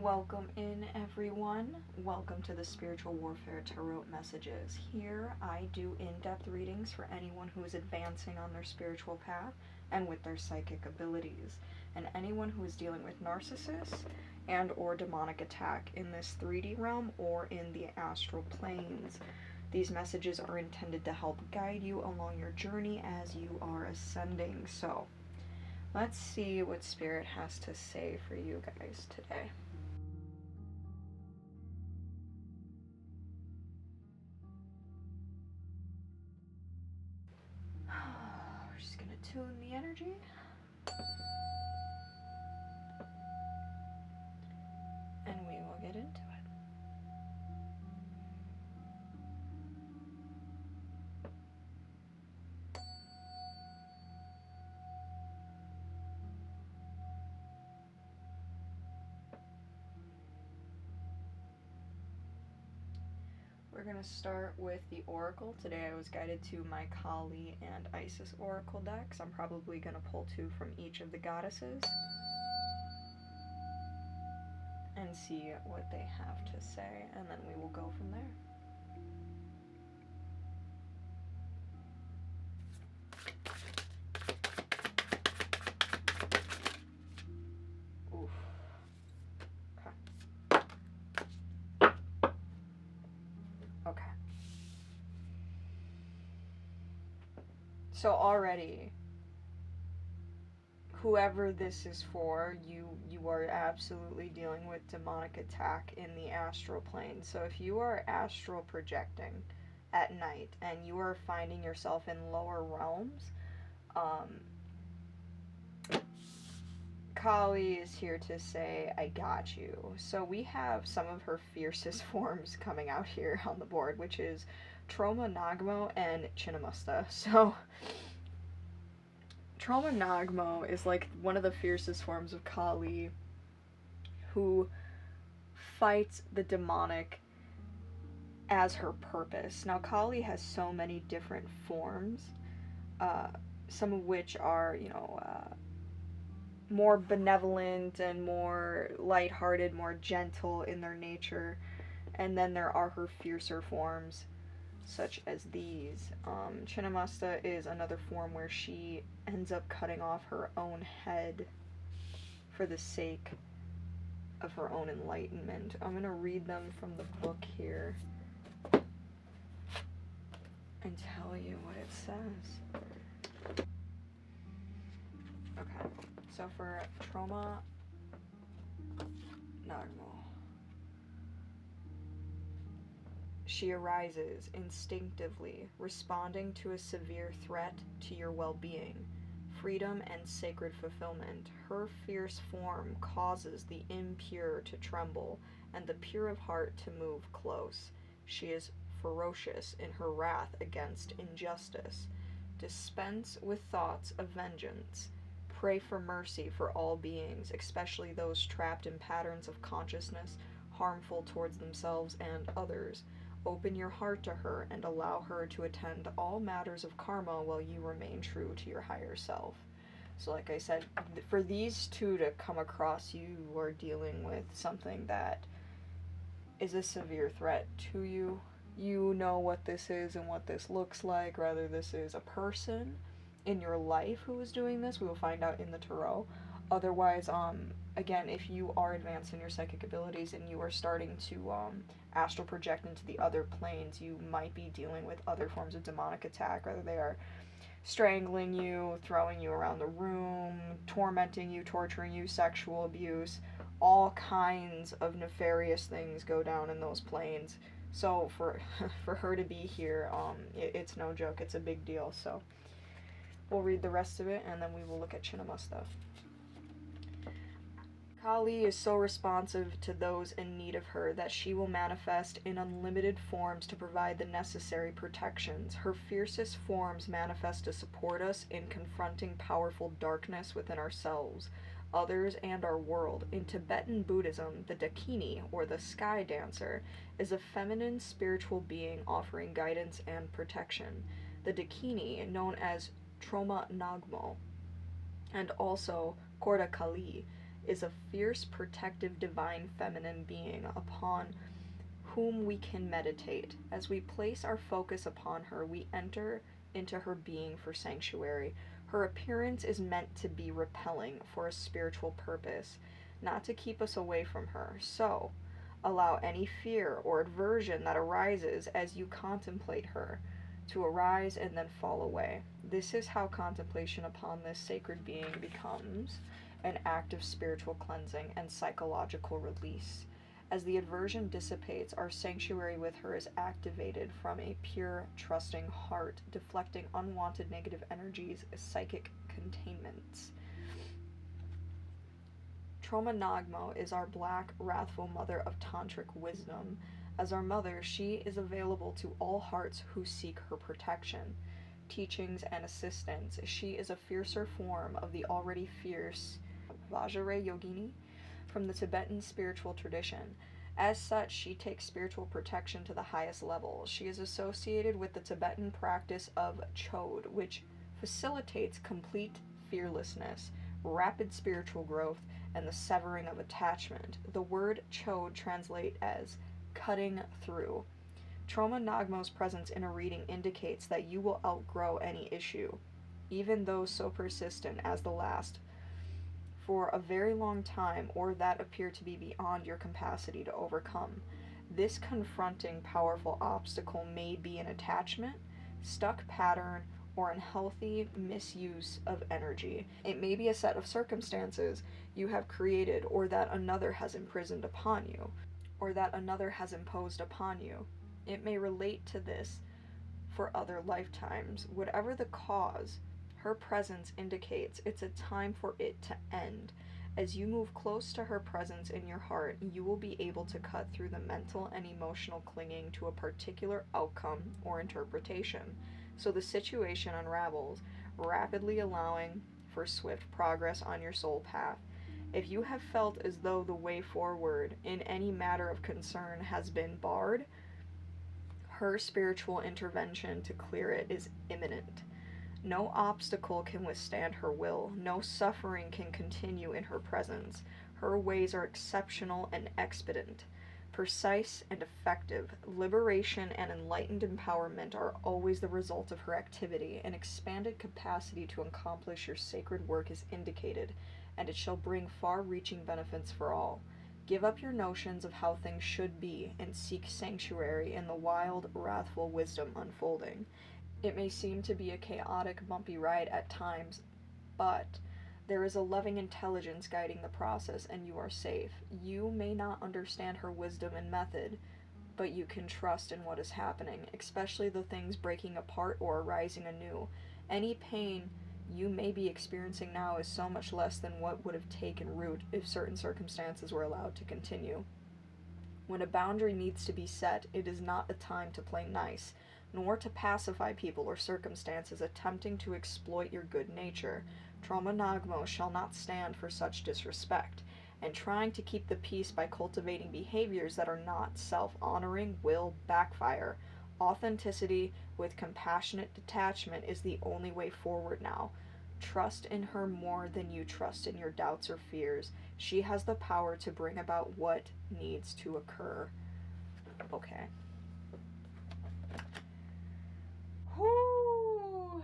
Welcome in, everyone. Welcome to the Spiritual Warfare Tarot Messages. Here, I do in-depth readings for anyone who is advancing on their spiritual path and with their psychic abilities, and anyone who is dealing with narcissists and or demonic attack in this 3D realm or in the astral planes. These messages are intended to help guide you along your journey as you are ascending. So, let's see what Spirit has to say for you guys today. We're just gonna tune the energy. And we will get into it. We're going to start with the Oracle. Today I was guided to my Kali and Isis Oracle decks. I'm probably going to pull two from each of the goddesses and see what they have to say, and then we will go from there. Oof. Okay. So already, whoever this is for, you are absolutely dealing with demonic attack in the astral plane. So if you are astral projecting at night and you are finding yourself in lower realms, Kali is here to say, I got you. So we have some of her fiercest forms coming out here on the board, which is Troma Nagmo and Chinnamusta. So Troma Nagmo is like one of the fiercest forms of Kali, who fights the demonic as her purpose. Now Kali has so many different forms, some of which are, more benevolent and more lighthearted, more gentle in their nature. And then there are her fiercer forms, such as these. Chinnamusta is another form where she ends up cutting off her own head for the sake of her own enlightenment. I'm going to read them from the book here and tell you what it says. Okay, so for Troma Nagmo, she arises instinctively, responding to a severe threat to your well-being, freedom, and sacred fulfillment. Her fierce form causes the impure to tremble and the pure of heart to move close. She is ferocious in her wrath against injustice. Dispense with thoughts of vengeance. Pray for mercy for all beings, especially those trapped in patterns of consciousness harmful towards themselves and others. Open your heart to her and allow her to attend to all matters of karma while you remain true to your higher self. So like I said, for these two to come across, you are dealing with something that is a severe threat to you. You know what this is and what this looks like. Rather, this is a person in your life who is doing this. We will find out in the tarot. Otherwise, again, if you are advanced in your psychic abilities and you are starting to astral project into the other planes, you might be dealing with other forms of demonic attack. Whether they are strangling you, throwing you around the room, tormenting you, torturing you, sexual abuse, all kinds of nefarious things go down in those planes. So for her to be here, it's no joke. It's a big deal. So we'll read the rest of it, and then we will look at Chinnamusta. Kali is so responsive to those in need of her that she will manifest in unlimited forms to provide the necessary protections. Her fiercest forms manifest to support us in confronting powerful darkness within ourselves, others, and our world. In Tibetan Buddhism, the Dakini, or the Sky Dancer, is a feminine spiritual being offering guidance and protection. The Dakini, known as Troma Nagmo, and also Korda Kali, is a fierce, protective, divine feminine being upon whom we can meditate. As we place our focus upon her, we enter into her being for sanctuary. Her appearance is meant to be repelling for a spiritual purpose, not to keep us away from her. So, allow any fear or aversion that arises as you contemplate her to arise and then fall away. This is how contemplation upon this sacred being becomes an act of spiritual cleansing and psychological release. As the aversion dissipates, our sanctuary with her is activated from a pure, trusting heart, deflecting unwanted negative energies, psychic containments. Troma Nagmo is our black, wrathful mother of tantric wisdom. As our mother, she is available to all hearts who seek her protection, teachings, and assistance. She is a fiercer form of the already fierce Vajra Yogini from the Tibetan spiritual tradition. As such, she takes spiritual protection to the highest level. She is associated with the Tibetan practice of Chod, which facilitates complete fearlessness, rapid spiritual growth, and the severing of attachment. The word Chod translates as cutting through. Troma Nagmo's presence in a reading indicates that you will outgrow any issue, even those so persistent as the last, for a very long time, or that appear to be beyond your capacity to overcome. This confronting, powerful obstacle may be an attachment, stuck pattern, or unhealthy misuse of energy. It may be a set of circumstances you have created, or that another has imprisoned upon you, or that another has imposed upon you. It may relate to this for other lifetimes. Whatever the cause, her presence indicates it's a time for it to end. As you move close to her presence in your heart, you will be able to cut through the mental and emotional clinging to a particular outcome or interpretation, so the situation unravels, rapidly allowing for swift progress on your soul path. If you have felt as though the way forward in any matter of concern has been barred, her spiritual intervention to clear it is imminent. No obstacle can withstand her will. No suffering can continue in her presence. Her ways are exceptional and expedient, precise and effective. Liberation and enlightened empowerment are always the result of her activity. An expanded capacity to accomplish your sacred work is indicated, and it shall bring far-reaching benefits for all. Give up your notions of how things should be, and seek sanctuary in the wild, wrathful wisdom unfolding. It may seem to be a chaotic, bumpy ride at times, but there is a loving intelligence guiding the process, and you are safe. You may not understand her wisdom and method, but you can trust in what is happening, especially the things breaking apart or arising anew. Any pain you may be experiencing now is so much less than what would have taken root if certain circumstances were allowed to continue. When a boundary needs to be set, it is not a time to play nice, nor to pacify people or circumstances attempting to exploit your good nature. Troma Nagmo shall not stand for such disrespect, and trying to keep the peace by cultivating behaviors that are not self-honoring will backfire. Authenticity with compassionate detachment is the only way forward now. Trust in her more than you trust in your doubts or fears. She has the power to bring about what needs to occur. Okay. Whoo!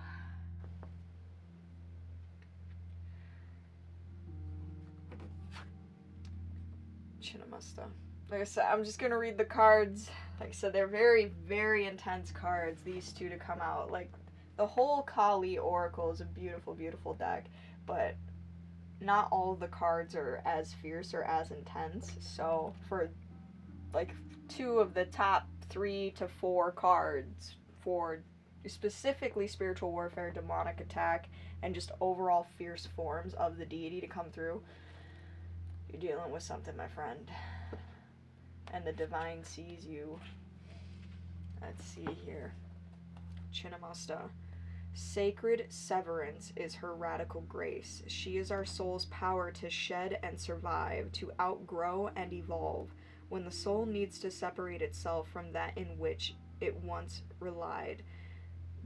Chinamasta. Like I said, I'm just gonna read the cards. Like I said, they're very, very intense cards, these two to come out. Like, the whole Kali Oracle is a beautiful, beautiful deck, but not all of the cards are as fierce or as intense. So, for, like, two of the top 3 to 4 cards for specifically spiritual warfare, demonic attack, and just overall fierce forms of the deity to come through, you're dealing with something, my friend. And the divine sees you. Let's see here. Chinamasta. Sacred severance is her radical grace. She is our soul's power to shed and survive, to outgrow and evolve. When the soul needs to separate itself from that in which it once relied,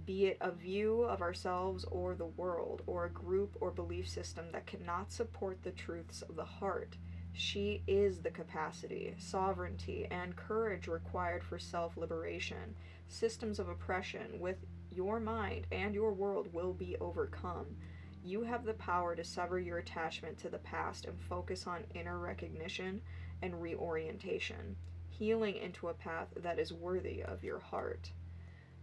be it a view of ourselves or the world, or a group or belief system that cannot support the truths of the heart. She is the capacity, sovereignty, and courage required for self-liberation. Systems of oppression with your mind and your world will be overcome. You have the power to sever your attachment to the past and focus on inner recognition and reorientation, healing into a path that is worthy of your heart.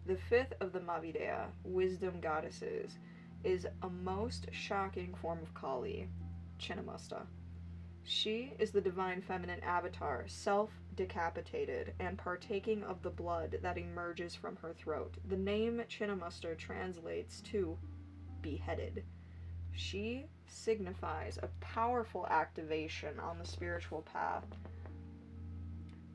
The fifth of the Mavidea, wisdom goddesses, is a most shocking form of Kali, Chinnamasta. She is the divine feminine avatar, self-decapitated, and partaking of the blood that emerges from her throat. The name Chinnamasta translates to beheaded. She signifies a powerful activation on the spiritual path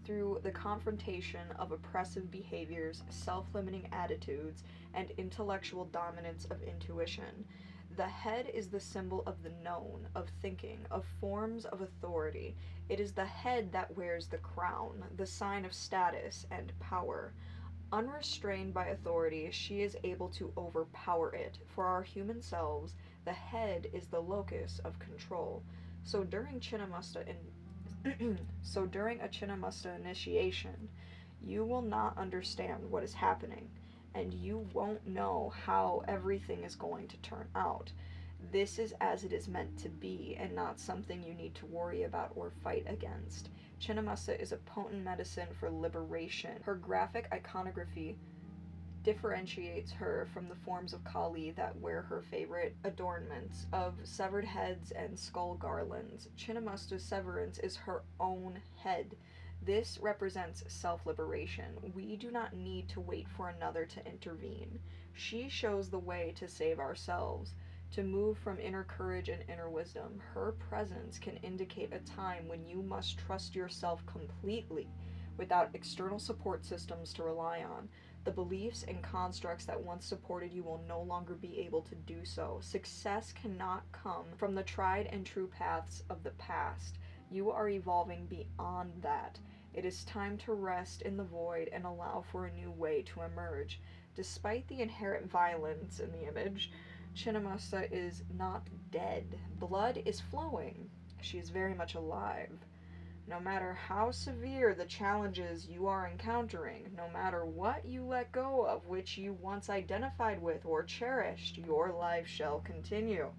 through the confrontation of oppressive behaviors, self-limiting attitudes, and intellectual dominance of intuition. The head is the symbol of the known, of thinking, of forms of authority. It is the head that wears the crown, the sign of status and power. Unrestrained by authority, she is able to overpower it. For our human selves, the head is the locus of control. So during a Chinnamasta initiation, you will not understand what is happening, and you won't know how everything is going to turn out. This is as it is meant to be, and not something you need to worry about or fight against. Chinnamasta is a potent medicine for liberation. Her graphic iconography differentiates her from the forms of Kali that wear her favorite adornments of severed heads and skull garlands. Chinnamasta's severance is her own head. This represents self-liberation. We do not need to wait for another to intervene. She shows the way to save ourselves, to move from inner courage and inner wisdom. Her presence can indicate a time when you must trust yourself completely, without external support systems to rely on. The beliefs and constructs that once supported you will no longer be able to do so. Success cannot come from the tried and true paths of the past. You are evolving beyond that. It is time to rest in the void and allow for a new way to emerge. Despite the inherent violence in the image, Chinnamasta is not dead. Blood is flowing. She is very much alive. No matter how severe the challenges you are encountering, no matter what you let go of which you once identified with or cherished, your life shall continue.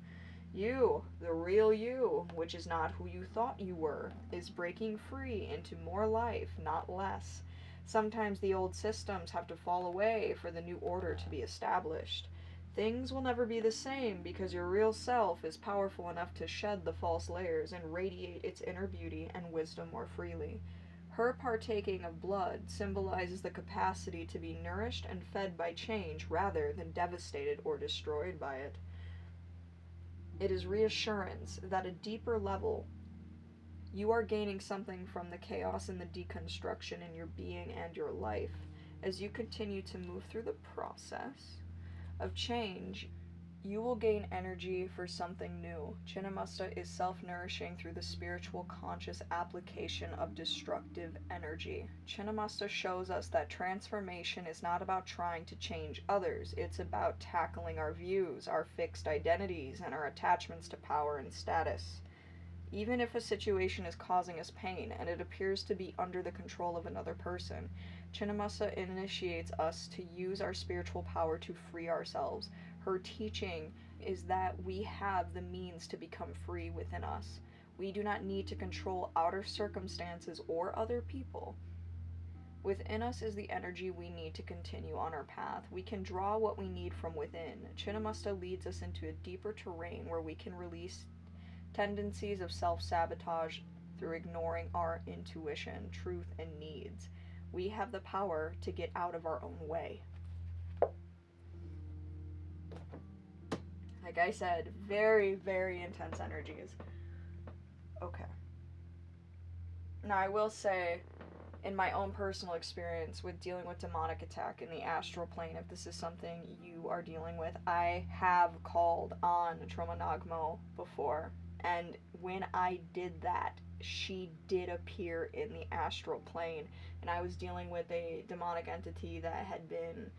You, the real you, which is not who you thought you were, is breaking free into more life, not less. Sometimes the old systems have to fall away for the new order to be established. Things will never be the same because your real self is powerful enough to shed the false layers and radiate its inner beauty and wisdom more freely. Her partaking of blood symbolizes the capacity to be nourished and fed by change rather than devastated or destroyed by it. It is reassurance that at a deeper level, you are gaining something from the chaos and the deconstruction in your being and your life. As you continue to move through the process of change, you will gain energy for something new. Chinnamasta is self-nourishing through the spiritual conscious application of destructive energy. Chinnamasta shows us that transformation is not about trying to change others. It's about tackling our views, our fixed identities, and our attachments to power and status. Even if a situation is causing us pain and it appears to be under the control of another person, Chinnamasta initiates us to use our spiritual power to free ourselves. Her teaching is that we have the means to become free within us. We do not need to control outer circumstances or other people. Within us is the energy we need to continue on our path. We can draw what we need from within. Chinnamasta leads us into a deeper terrain where we can release tendencies of self-sabotage through ignoring our intuition, truth, and needs. We have the power to get out of our own way. Like I said, very, very intense energies. Okay. Now I will say, in my own personal experience with dealing with demonic attack in the astral plane, if this is something you are dealing with, I have called on Troma Nagmo before. And when I did that, she did appear in the astral plane. And I was dealing with a demonic entity that had been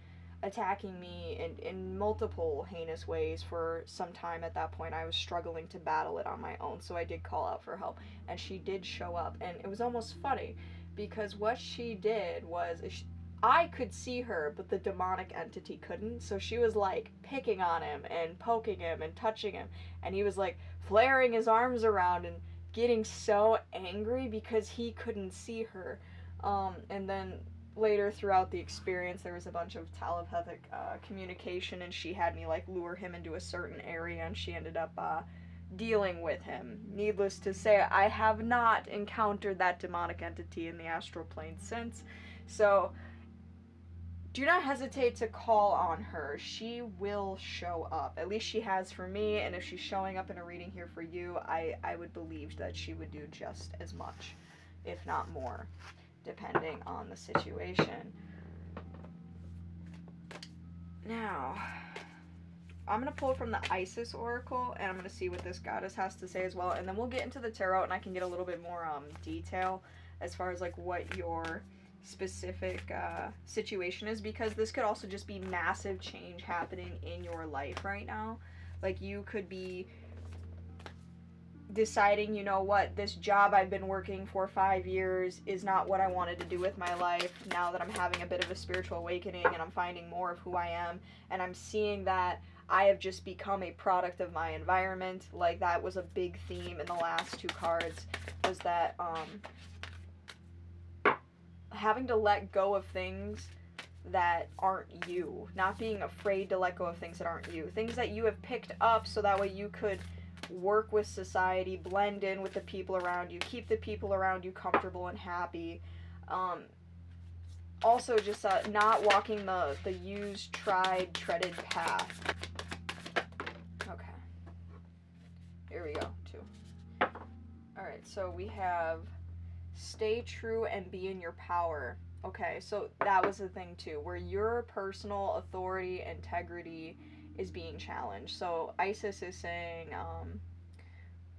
attacking me in multiple heinous ways for some time. At that point, I was struggling to battle it on my own, so I did call out for help, and she did show up. And it was almost funny because what she did was I could see her, but the demonic entity couldn't. So she was like picking on him and poking him and touching him, and he was like flaring his arms around and getting so angry because he couldn't see her. And then later throughout the experience, there was a bunch of telepathic communication, and she had me like lure him into a certain area, and she ended up dealing with him. Needless to say, I have not encountered that demonic entity in the astral plane since. So do not hesitate to call on her. She will show up. At least she has for me, and if she's showing up in a reading here for you, I would believe that she would do just as much, if not more, depending on the situation. Now, I'm going to pull from the Isis Oracle, and I'm going to see what this goddess has to say as well, and then we'll get into the tarot, and I can get a little bit more detail as far as like what your specific situation is, because this could also just be massive change happening in your life right now. Like, you could be deciding, you know what, this job I've been working for 5 years is not what I wanted to do with my life. Now that I'm having a bit of a spiritual awakening and I'm finding more of who I am, and I'm seeing that I have just become a product of my environment. Like, that was a big theme in the last two cards, was that having to let go of things that aren't you. Not being afraid to let go of things that aren't you. Things that you have picked up so that way you could work with society, blend in with the people around you, keep the people around you comfortable and happy. Also, just not walking the used, tried, treaded path. Okay. Here we go, too. Alright, so we have stay true and be in your power. Okay, so that was the thing too, where your personal authority, integrity is being challenged. So Isis is saying,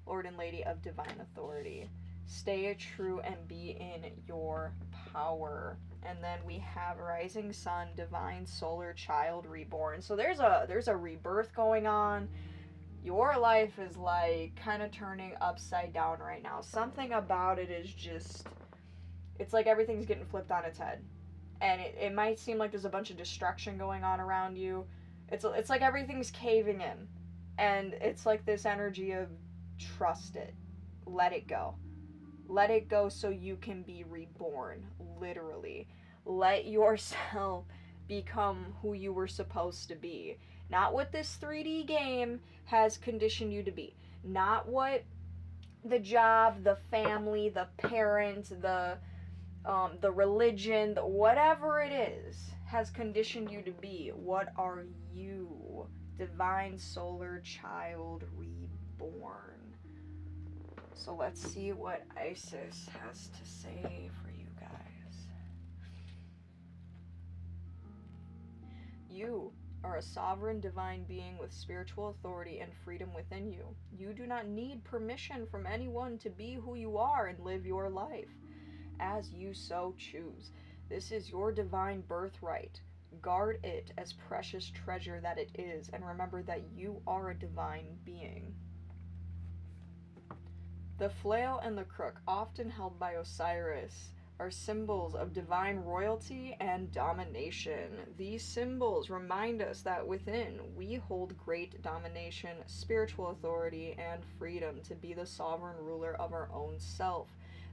Lord and Lady of Divine Authority, stay true and be in your power. And then we have Rising Sun, Divine Solar Child Reborn. So there's a rebirth going on. Your life is like kind of turning upside down right now. Something about it is just, it's like everything's getting flipped on its head. And it might seem like there's a bunch of destruction going on around you. It's like everything's caving in. And it's like this energy of trust it. Let it go. Let it go so you can be reborn, literally. Let yourself become who you were supposed to be. Not what this 3D game has conditioned you to be. Not what the job, the family, the parents, the religion, whatever it is, has conditioned you to be. What are you? Divine Solar Child Reborn. So let's see what Isis has to say for you guys. You are a sovereign divine being with spiritual authority and freedom within you. You do not need permission from anyone to be who you are and live your life as you so choose. This is your divine birthright. Guard it as precious treasure that it is, and remember that you are a divine being. The flail and the crook, often held by Osiris, are symbols of divine royalty and domination. These symbols remind us that within we hold great domination, spiritual authority, and freedom to be the sovereign ruler of our own self.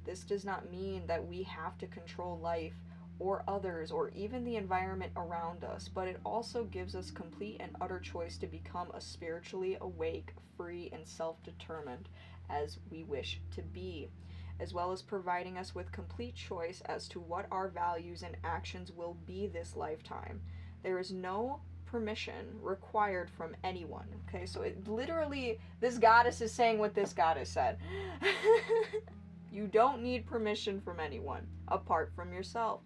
This does not mean that we have to control life or others or even the environment around us, but it also gives us complete and utter choice to become a spiritually awake, free, and self-determined as we wish to be, as well as providing us with complete choice as to what our values and actions will be this lifetime. There is no permission required from anyone. Okay, so it literally, this goddess is saying what this goddess said. You don't need permission from anyone apart from yourself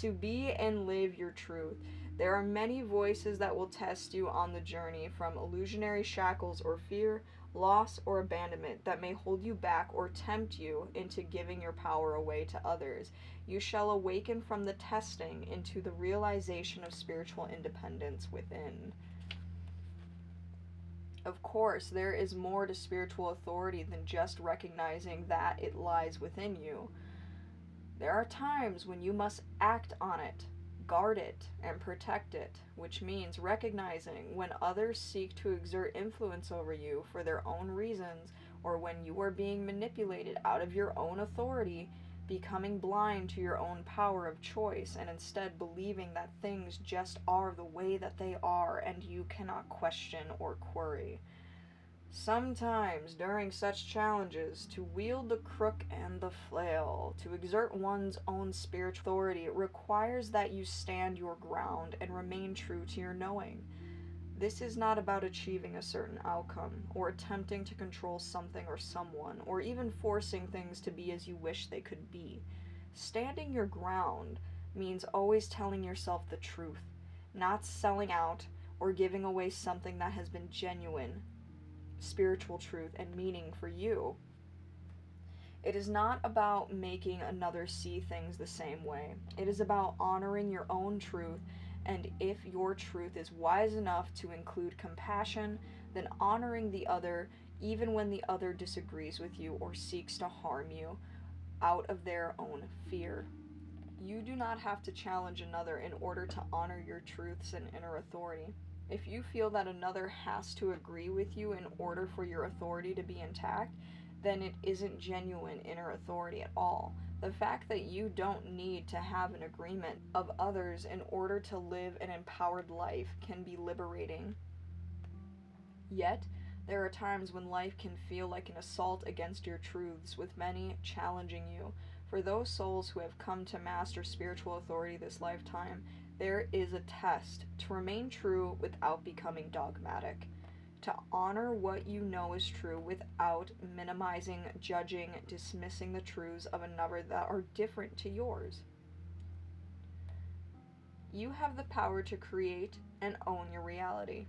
to be and live your truth. There are many voices that will test you on the journey, from illusionary shackles or fear, loss, or abandonment that may hold you back or tempt you into giving your power away to others. You shall awaken from the testing into the realization of spiritual independence within. Of course, there is more to spiritual authority than just recognizing that it lies within you. There are times when you must act on it, guard it, and protect it, which means recognizing when others seek to exert influence over you for their own reasons, or when you are being manipulated out of your own authority, becoming blind to your own power of choice, and instead believing that things just are the way that they are and you cannot question or query. Sometimes, during such challenges, to wield the crook and the flail, to exert one's own spiritual authority, requires that you stand your ground and remain true to your knowing. This is not about achieving a certain outcome, or attempting to control something or someone, or even forcing things to be as you wish they could be. Standing your ground means always telling yourself the truth, not selling out or giving away something that has been genuine spiritual truth and meaning for you. It is not about making another see things the same way. It is about honoring your own truth, and if your truth is wise enough to include compassion, then honoring the other even when the other disagrees with you or seeks to harm you out of their own fear. You do not have to challenge another in order to honor your truths and inner authority. If you feel that another has to agree with you in order for your authority to be intact, then it isn't genuine inner authority at all. The fact that you don't need to have an agreement of others in order to live an empowered life can be liberating. Yet, there are times when life can feel like an assault against your truths, with many challenging you. For those souls who have come to master spiritual authority this lifetime, there is a test to remain true without becoming dogmatic, to honor what you know is true without minimizing, judging, dismissing the truths of another that are different to yours. You have the power to create and own your reality,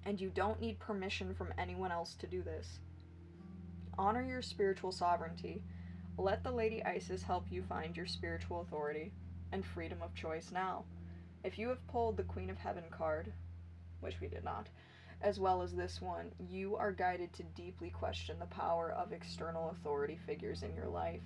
and you don't need permission from anyone else to do this. Honor your spiritual sovereignty. Let the Lady Isis help you find your spiritual authority and freedom of choice now. If you have pulled the Queen of Heaven card, which we did not, as well as this one, you are guided to deeply question the power of external authority figures in your life.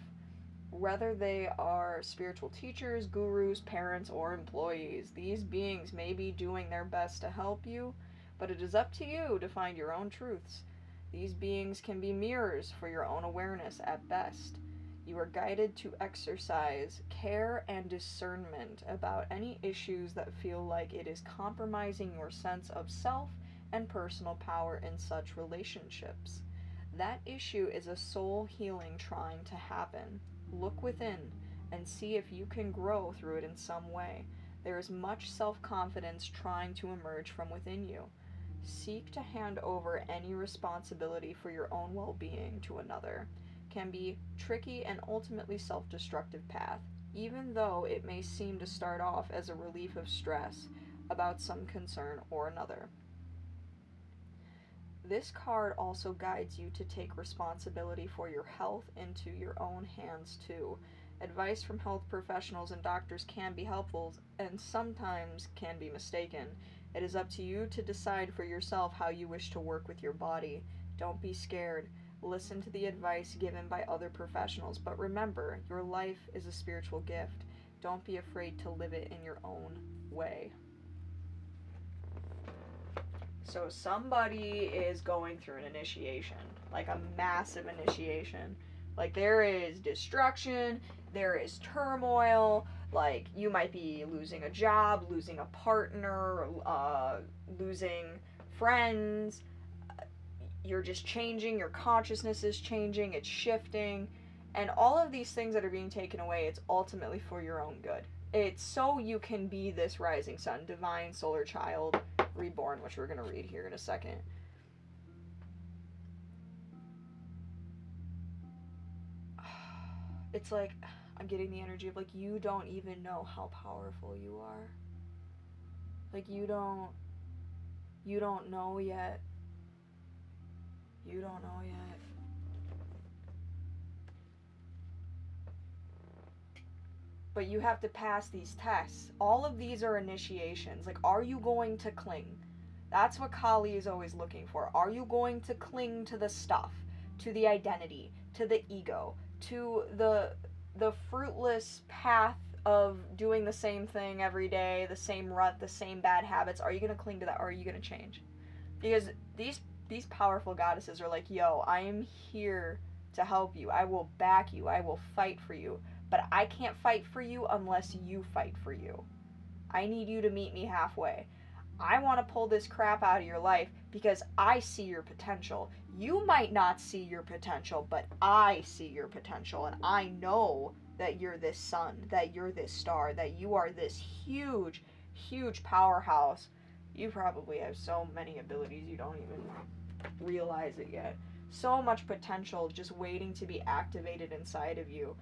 Whether they are spiritual teachers, gurus, parents, or employees, these beings may be doing their best to help you, but it is up to you to find your own truths. These beings can be mirrors for your own awareness at best. You are guided to exercise care and discernment about any issues that feel like it is compromising your sense of self and personal power in such relationships. That issue is a soul healing trying to happen. Look within and see if you can grow through it in some way. There is much self-confidence trying to emerge from within you. Seek to hand over any responsibility for your own well-being to another. Can be tricky and ultimately self-destructive path, even though it may seem to start off as a relief of stress about some concern or another. This card also guides you to take responsibility for your health into your own hands too. Advice from health professionals and doctors can be helpful and sometimes can be mistaken. It is up to you to decide for yourself how you wish to work with your body. Don't be scared. Listen to the advice given by other professionals, but remember, your life is a spiritual gift. Don't be afraid to live it in your own way. So somebody is going through an initiation, like a massive initiation. Like there is destruction, there is turmoil, like you might be losing a job, losing a partner, losing friends. You're just changing, your consciousness is changing, it's shifting. And all of these things that are being taken away, it's ultimately for your own good. It's so you can be this rising sun, divine solar child, reborn, which we're going to read here in a second. It's like, I'm getting the energy of like, you don't even know how powerful you are. Like, you don't know yet You don't know yet. But you have to pass these tests. All of these are initiations. Like, are you going to cling? That's what Kali is always looking for. Are you going to cling to the stuff, to the identity, to the ego, to the fruitless path of doing the same thing every day, the same rut, the same bad habits? Are you going to cling to that, or are you going to change? Because these powerful goddesses are like, yo, I am here to help you. I will back you. I will fight for you. But I can't fight for you unless you fight for you. I need you to meet me halfway. I want to pull this crap out of your life because I see your potential. You might not see your potential, but I see your potential, and I know that you're this sun, that you're this star, that you are this huge, huge powerhouse. You probably have so many abilities you don't even realize it yet. So much potential just waiting to be activated inside of you.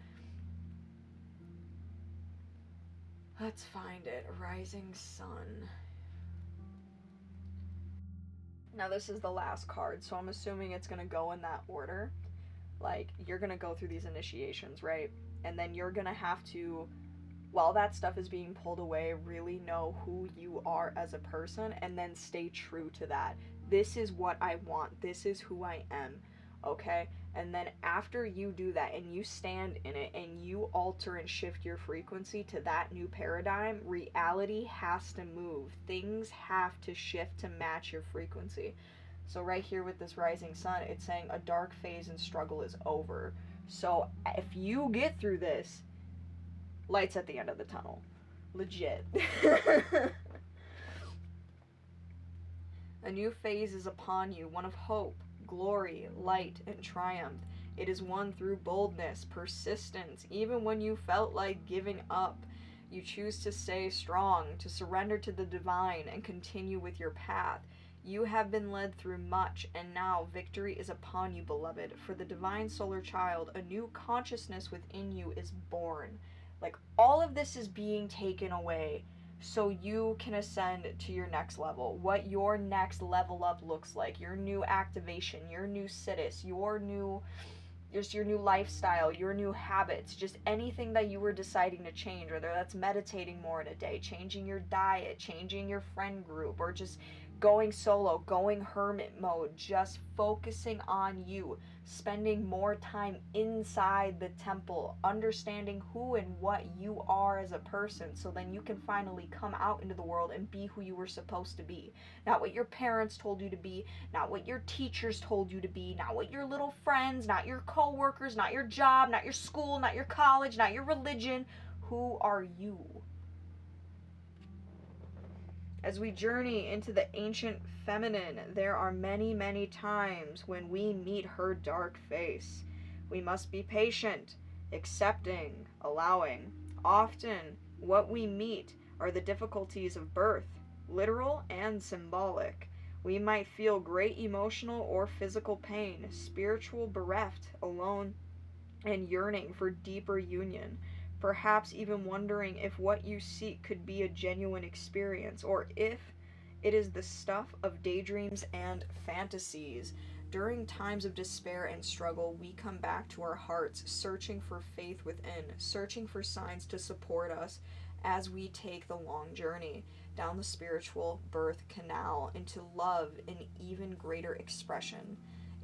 Let's find it. Rising Sun. Now this is the last card, so I'm assuming it's going to go in that order. Like, you're going to go through these initiations, right? And then you're going to have to, while that stuff is being pulled away, really know who you are as a person and then stay true to that. This is what I want. This is who I am. Okay? And then after you do that and you stand in it and you alter and shift your frequency to that new paradigm, reality has to move. Things have to shift to match your frequency. So right here with this rising sun, it's saying a dark phase and struggle is over. So if you get through this, lights at the end of the tunnel. Legit. A new phase is upon you, one of hope, glory, light, and triumph. It is won through boldness, persistence, even when you felt like giving up. You choose to stay strong, to surrender to the divine, and continue with your path. You have been led through much, and now victory is upon you, beloved. For the divine solar child, a new consciousness within you is born. Like, all of this is being taken away so you can ascend to your next level. What your next level up looks like, your new activation, your new siddhis, your new lifestyle, your new habits, just anything that you were deciding to change, whether that's meditating more in a day, changing your diet, changing your friend group, or just going solo, going hermit mode, just focusing on you, spending more time inside the temple, understanding who and what you are as a person, so then you can finally come out into the world and be who you were supposed to be. Not what your parents told you to be, not what your teachers told you to be, not what your little friends, not your co-workers, not your job, not your school, not your college, not your religion. Who are you? As we journey into the ancient feminine, there are many, many times when we meet her dark face. We must be patient, accepting, allowing. Often, what we meet are the difficulties of birth, literal and symbolic. We might feel great emotional or physical pain, spiritual bereft, alone, and yearning for deeper union. Perhaps even wondering if what you seek could be a genuine experience, or if it is the stuff of daydreams and fantasies. During times of despair and struggle, we come back to our hearts, searching for faith within, searching for signs to support us as we take the long journey down the spiritual birth canal into love in even greater expression.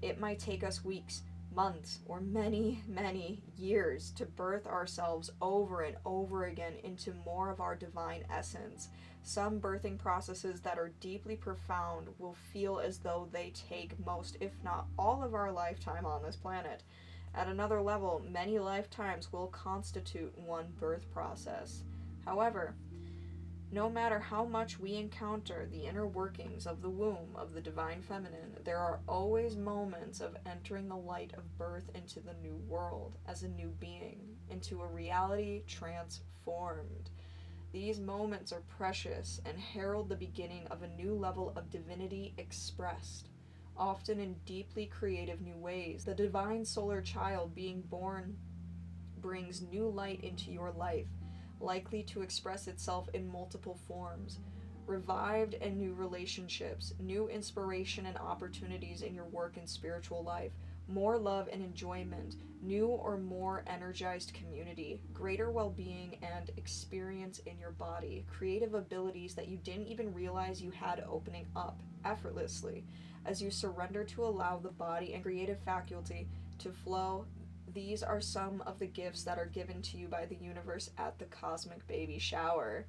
It might take us weeks, months, or many, many years to birth ourselves over and over again into more of our divine essence. Some birthing processes that are deeply profound will feel as though they take most, if not all, of our lifetime on this planet. At another level, many lifetimes will constitute one birth process. However, no matter how much we encounter the inner workings of the womb of the divine feminine, there are always moments of entering the light of birth into the new world as a new being, into a reality transformed. These moments are precious and herald the beginning of a new level of divinity expressed, often in deeply creative new ways. The divine solar child being born brings new light into your life, likely to express itself in multiple forms. revived and new relationships, new inspiration and opportunities in your work and spiritual life, more love and enjoyment, new or more energized community, greater well-being and experience in your body, creative abilities that you didn't even realize you had opening up effortlessly as you surrender to allow the body and creative faculty to flow. These are some of the gifts that are given to you by the universe at the cosmic baby shower.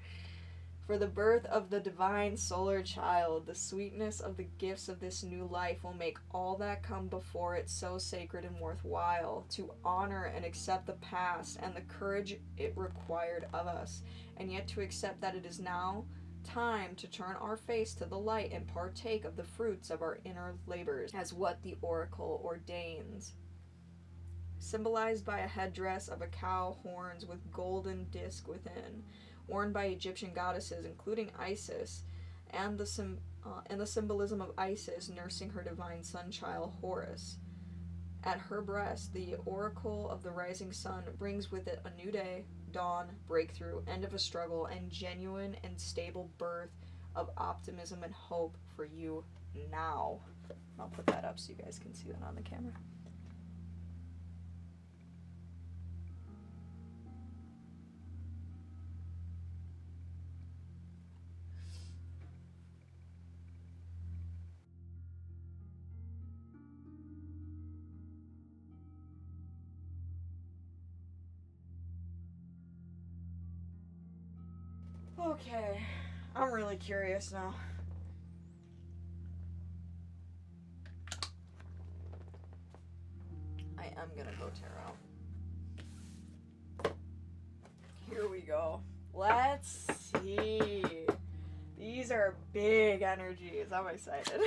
For the birth of the divine solar child, the sweetness of the gifts of this new life will make all that come before it so sacred and worthwhile, to honor and accept the past and the courage it required of us, and yet to accept that it is now time to turn our face to the light and partake of the fruits of our inner labors, as what the oracle ordains. Symbolized by a headdress of a cow horns with golden disc within, worn by Egyptian goddesses, including Isis, and the symbolism of Isis nursing her divine son child Horus. At her breast, the oracle of the rising sun brings with it a new day, dawn, breakthrough, end of a struggle, and genuine and stable birth of optimism and hope for you now. I'll put that up so you guys can see that on the camera. Okay, I'm really curious now. I am gonna go tarot. Here we go. Let's see. These are big energies. I'm excited.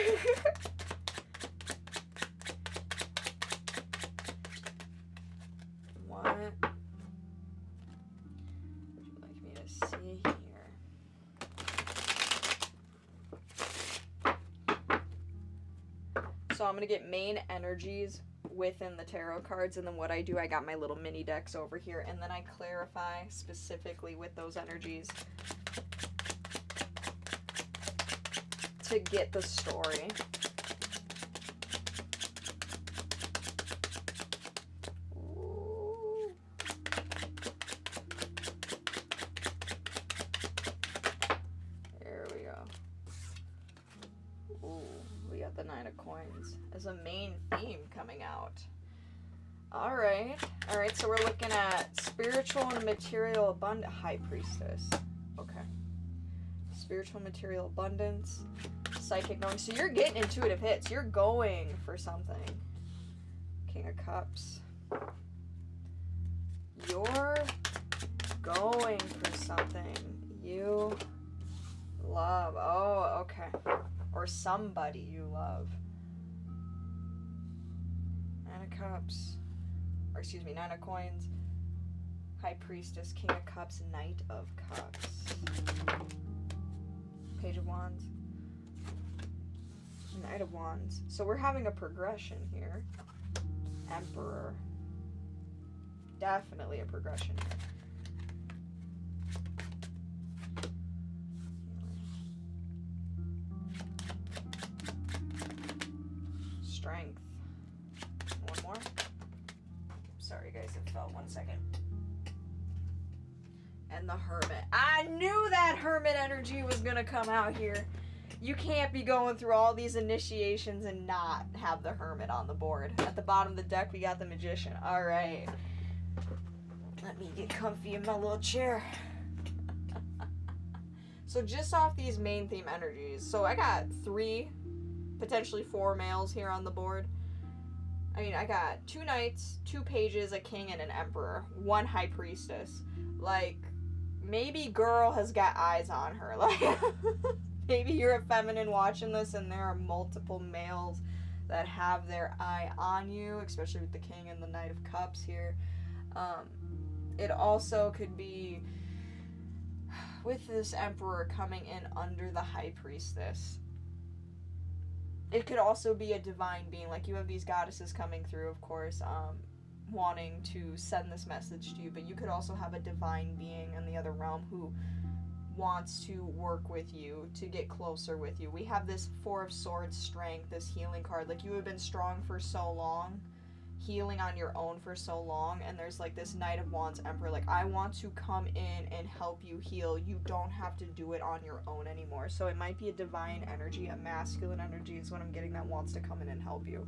What would you like me to see here? So I'm going to get main energies within the tarot cards, and then what I do, I got my little mini decks over here, and then I clarify specifically with those energies to get the story. Ooh. There we go. Ooh, we got the Nine of Coins as a main theme coming out. Alright, so we're looking at spiritual and material abundance. High Priestess. Okay. Spiritual material abundance. Psychic knowing. So you're getting intuitive hits. You're going for something. King of Cups. You're going for something. You love. Oh, okay. Or somebody you love. Nine of Cups. Or excuse me, Nine of Coins. High Priestess, King of Cups, Knight of Cups. Page of Wands. Knight of Wands. So we're having a progression here. Emperor. Definitely a progression here. Strength. One more. Sorry guys, it fell. 1 second. And the Hermit. I knew that Hermit energy was gonna come out here. You can't be going through all these initiations and not have the Hermit on the board. At the bottom of the deck, we got the Magician. Alright. Let me get comfy in my little chair. So just off these main theme energies. So I got 3, potentially 4 males here on the board. I mean, I got 2 knights, 2 pages, a king, and an emperor. 1 high priestess. Like, maybe girl has got eyes on her. Like, maybe you're a feminine watching this and there are multiple males that have their eye on you, especially with the king and the knight of cups here. It also could be with this emperor coming in under the high priestess. It could also be a divine being, like you have these goddesses coming through, of course, wanting to send this message to you, but you could also have a divine being in the other realm who wants to work with you, to get closer with you. We have this Four of Swords strength, this healing card. Like, you have been strong for so long, healing on your own for so long, and there's like this Knight of Wands Emperor. Like, I want to come in and help you heal. You don't have to do it on your own anymore. So it might be a divine energy, a masculine energy is what I'm getting, that wants to come in and help you.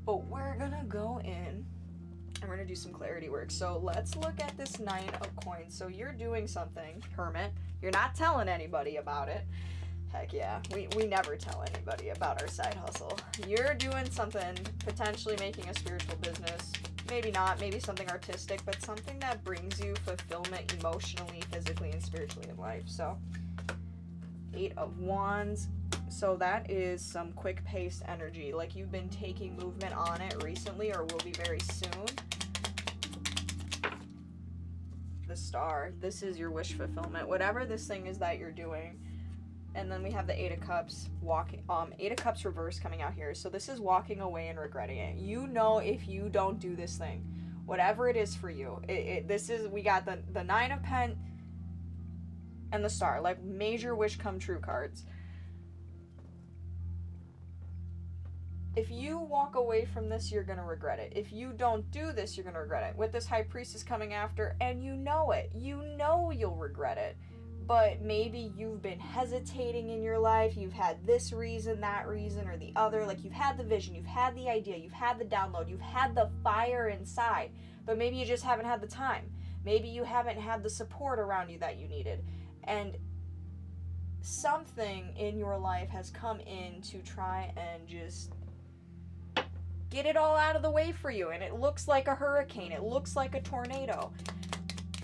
But we're gonna go in and we're gonna do some clarity work. So let's look at this Nine of Coins. So you're doing something, Hermit. You're not telling anybody about it. Heck yeah, we never tell anybody about our side hustle. You're doing something, potentially making a spiritual business. Maybe not, maybe something artistic, but something that brings you fulfillment emotionally, physically, and spiritually in life. So, Eight of Wands. So that is some quick-paced energy. Like, you've been taking movement on it recently, or will be very soon. The Star. This is your wish fulfillment. Whatever this thing is that you're doing. And then we have the Eight of Cups Eight of Cups reverse coming out here. So this is walking away and regretting it. You know, if you don't do this thing, whatever it is for you, we got the Nine of Pentacles and the Star, like major wish come true cards. If you walk away from this, you're going to regret it. If you don't do this, you're going to regret it. With this High Priestess coming after, and you know it. You know you'll regret it. But maybe you've been hesitating in your life. You've had this reason, that reason, or the other. Like, you've had the vision, you've had the idea, you've had the download, you've had the fire inside. But maybe you just haven't had the time. Maybe you haven't had the support around you that you needed. And something in your life has come in to try and just get it all out of the way for you. And it looks like a hurricane. It looks like a tornado.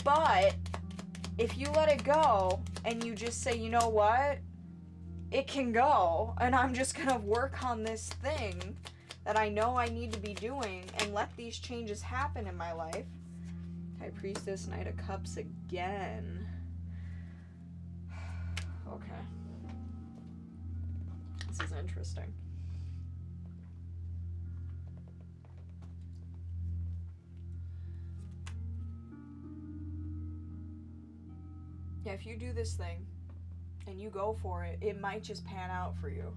But if you let it go and you just say, you know what, it can go, and I'm just gonna work on this thing that I know I need to be doing and let these changes happen in my life. High Priestess, Knight of Cups again. Okay. This is interesting. Yeah, if you do this thing and you go for it, it might just pan out for you.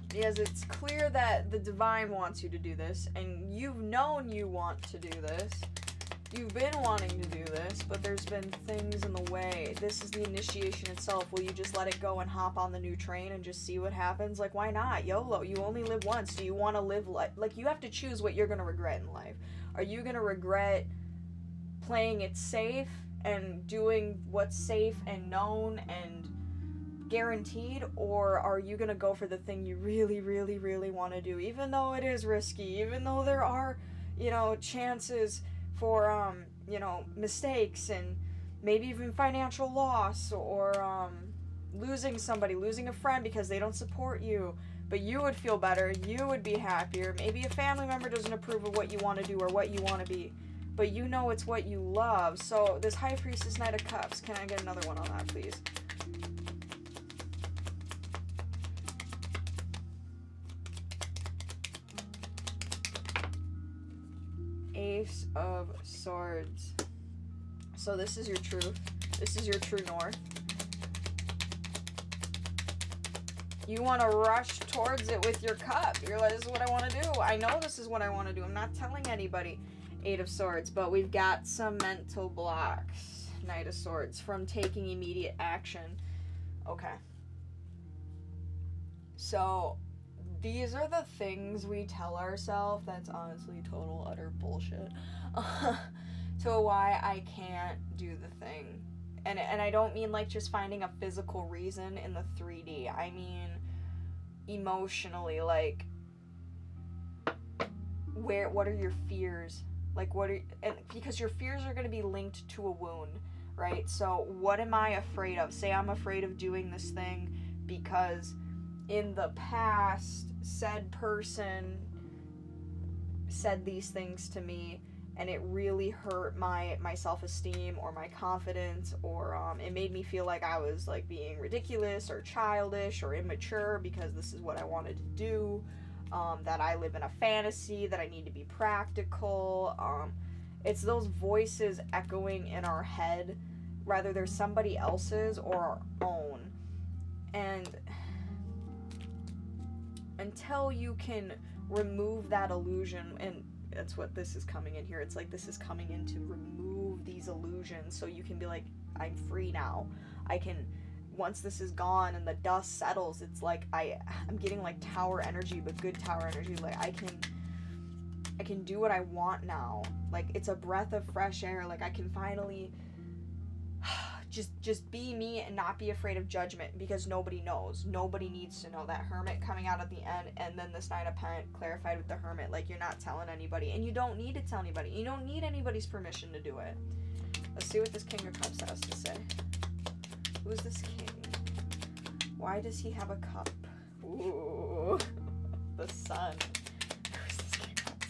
Because it's clear that the divine wants you to do this, and you've known you want to do this. You've been wanting to do this, but there's been things in the way. This is the initiation itself. Will you just let it go and hop on the new train and just see what happens? Like, why not? YOLO. You only live once. Do you want to live like, you have to choose what you're going to regret in life. Are you going to regret playing it safe and doing what's safe and known and guaranteed, or are you gonna go for the thing you really, really, really want to do, even though it is risky, even though there are, chances for, mistakes and maybe even financial loss, or losing somebody, losing a friend because they don't support you, but you would feel better, you would be happier, maybe a family member doesn't approve of what you want to do or what you want to be, but you know it's what you love. So this High Priestess, Knight of Cups, can I get another one on that, please? Ace of Swords. So this is your truth. This is your true north. You want to rush towards it with your cup. You're like, this is what I want to do. I know this is what I want to do. I'm not telling anybody. Eight of Swords, but we've got some mental blocks. Knight of Swords, from taking immediate action. Okay. So, these are the things we tell ourselves that's honestly total, utter bullshit. To why I can't do the thing. And I don't mean like just finding a physical reason in the 3D. I mean emotionally, like, what are your fears? Like, and because your fears are going to be linked to a wound, right? So what am I afraid of? Say I'm afraid of doing this thing because in the past, said person said these things to me, and it really hurt my self-esteem or my confidence, or it made me feel like I was like being ridiculous or childish or immature because this is what I wanted to do. That I live in a fantasy, that I need to be practical. It's those voices echoing in our head rather they're somebody else's or our own. And until you can remove that illusion, and that's what this is coming in here, it's like this is coming in to remove these illusions so you can be like, I'm free now. I can, once this is gone and the dust settles, it's like I'm getting like tower energy, but good tower energy. Like I can do what I want now. Like it's a breath of fresh air. Like I can finally just be me and not be afraid of judgment, because nobody knows. Nobody needs to know. That Hermit coming out at the end, and then this Nine of Pentacles clarified with the Hermit. Like you're not telling anybody, and you don't need to tell anybody. You don't need anybody's permission to do it. Let's see what this King of Cups has to say. Who's this king? Why does he have a cup? Ooh, the sun. Who's this king of cups?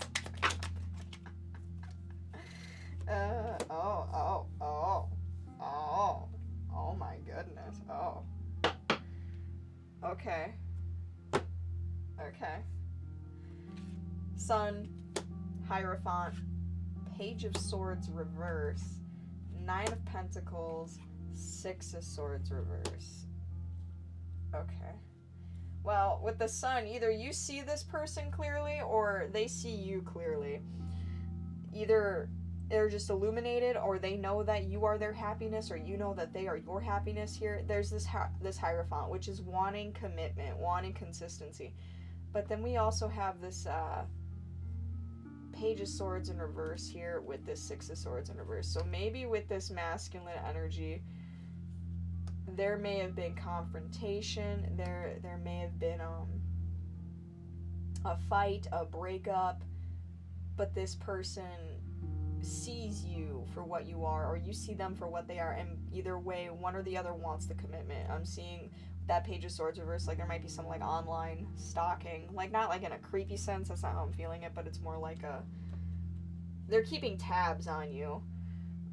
Oh my goodness. Oh. Okay. Sun, Hierophant, Page of Swords reverse, Nine of Pentacles, Six of Swords reverse. Okay. Well, with the Sun, either you see this person clearly or they see you clearly. Either they're just illuminated, or they know that you are their happiness, or you know that they are your happiness here. There's this Hierophant, which is wanting commitment, wanting consistency. But then we also have this Page of Swords in reverse here with this Six of Swords in reverse. So maybe with this masculine energy, there may have been confrontation, there may have been a fight, a breakup, but this person sees you for what you are, or you see them for what they are, and either way, one or the other wants the commitment. I'm seeing that Page of Swords reverse, like there might be some like online stalking, like not like in a creepy sense, that's not how I'm feeling it, but it's more like they're keeping tabs on you.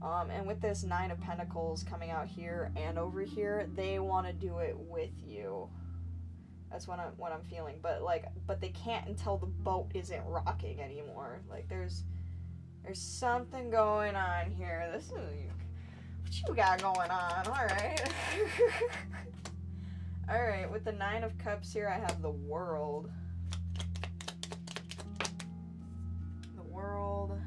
And with this Nine of Pentacles coming out here and over here, they want to do it with you. That's what I'm feeling. But they can't until the boat isn't rocking anymore. Like there's something going on here. This is what you got going on. All right. All right. With the Nine of Cups here, I have the World. The World.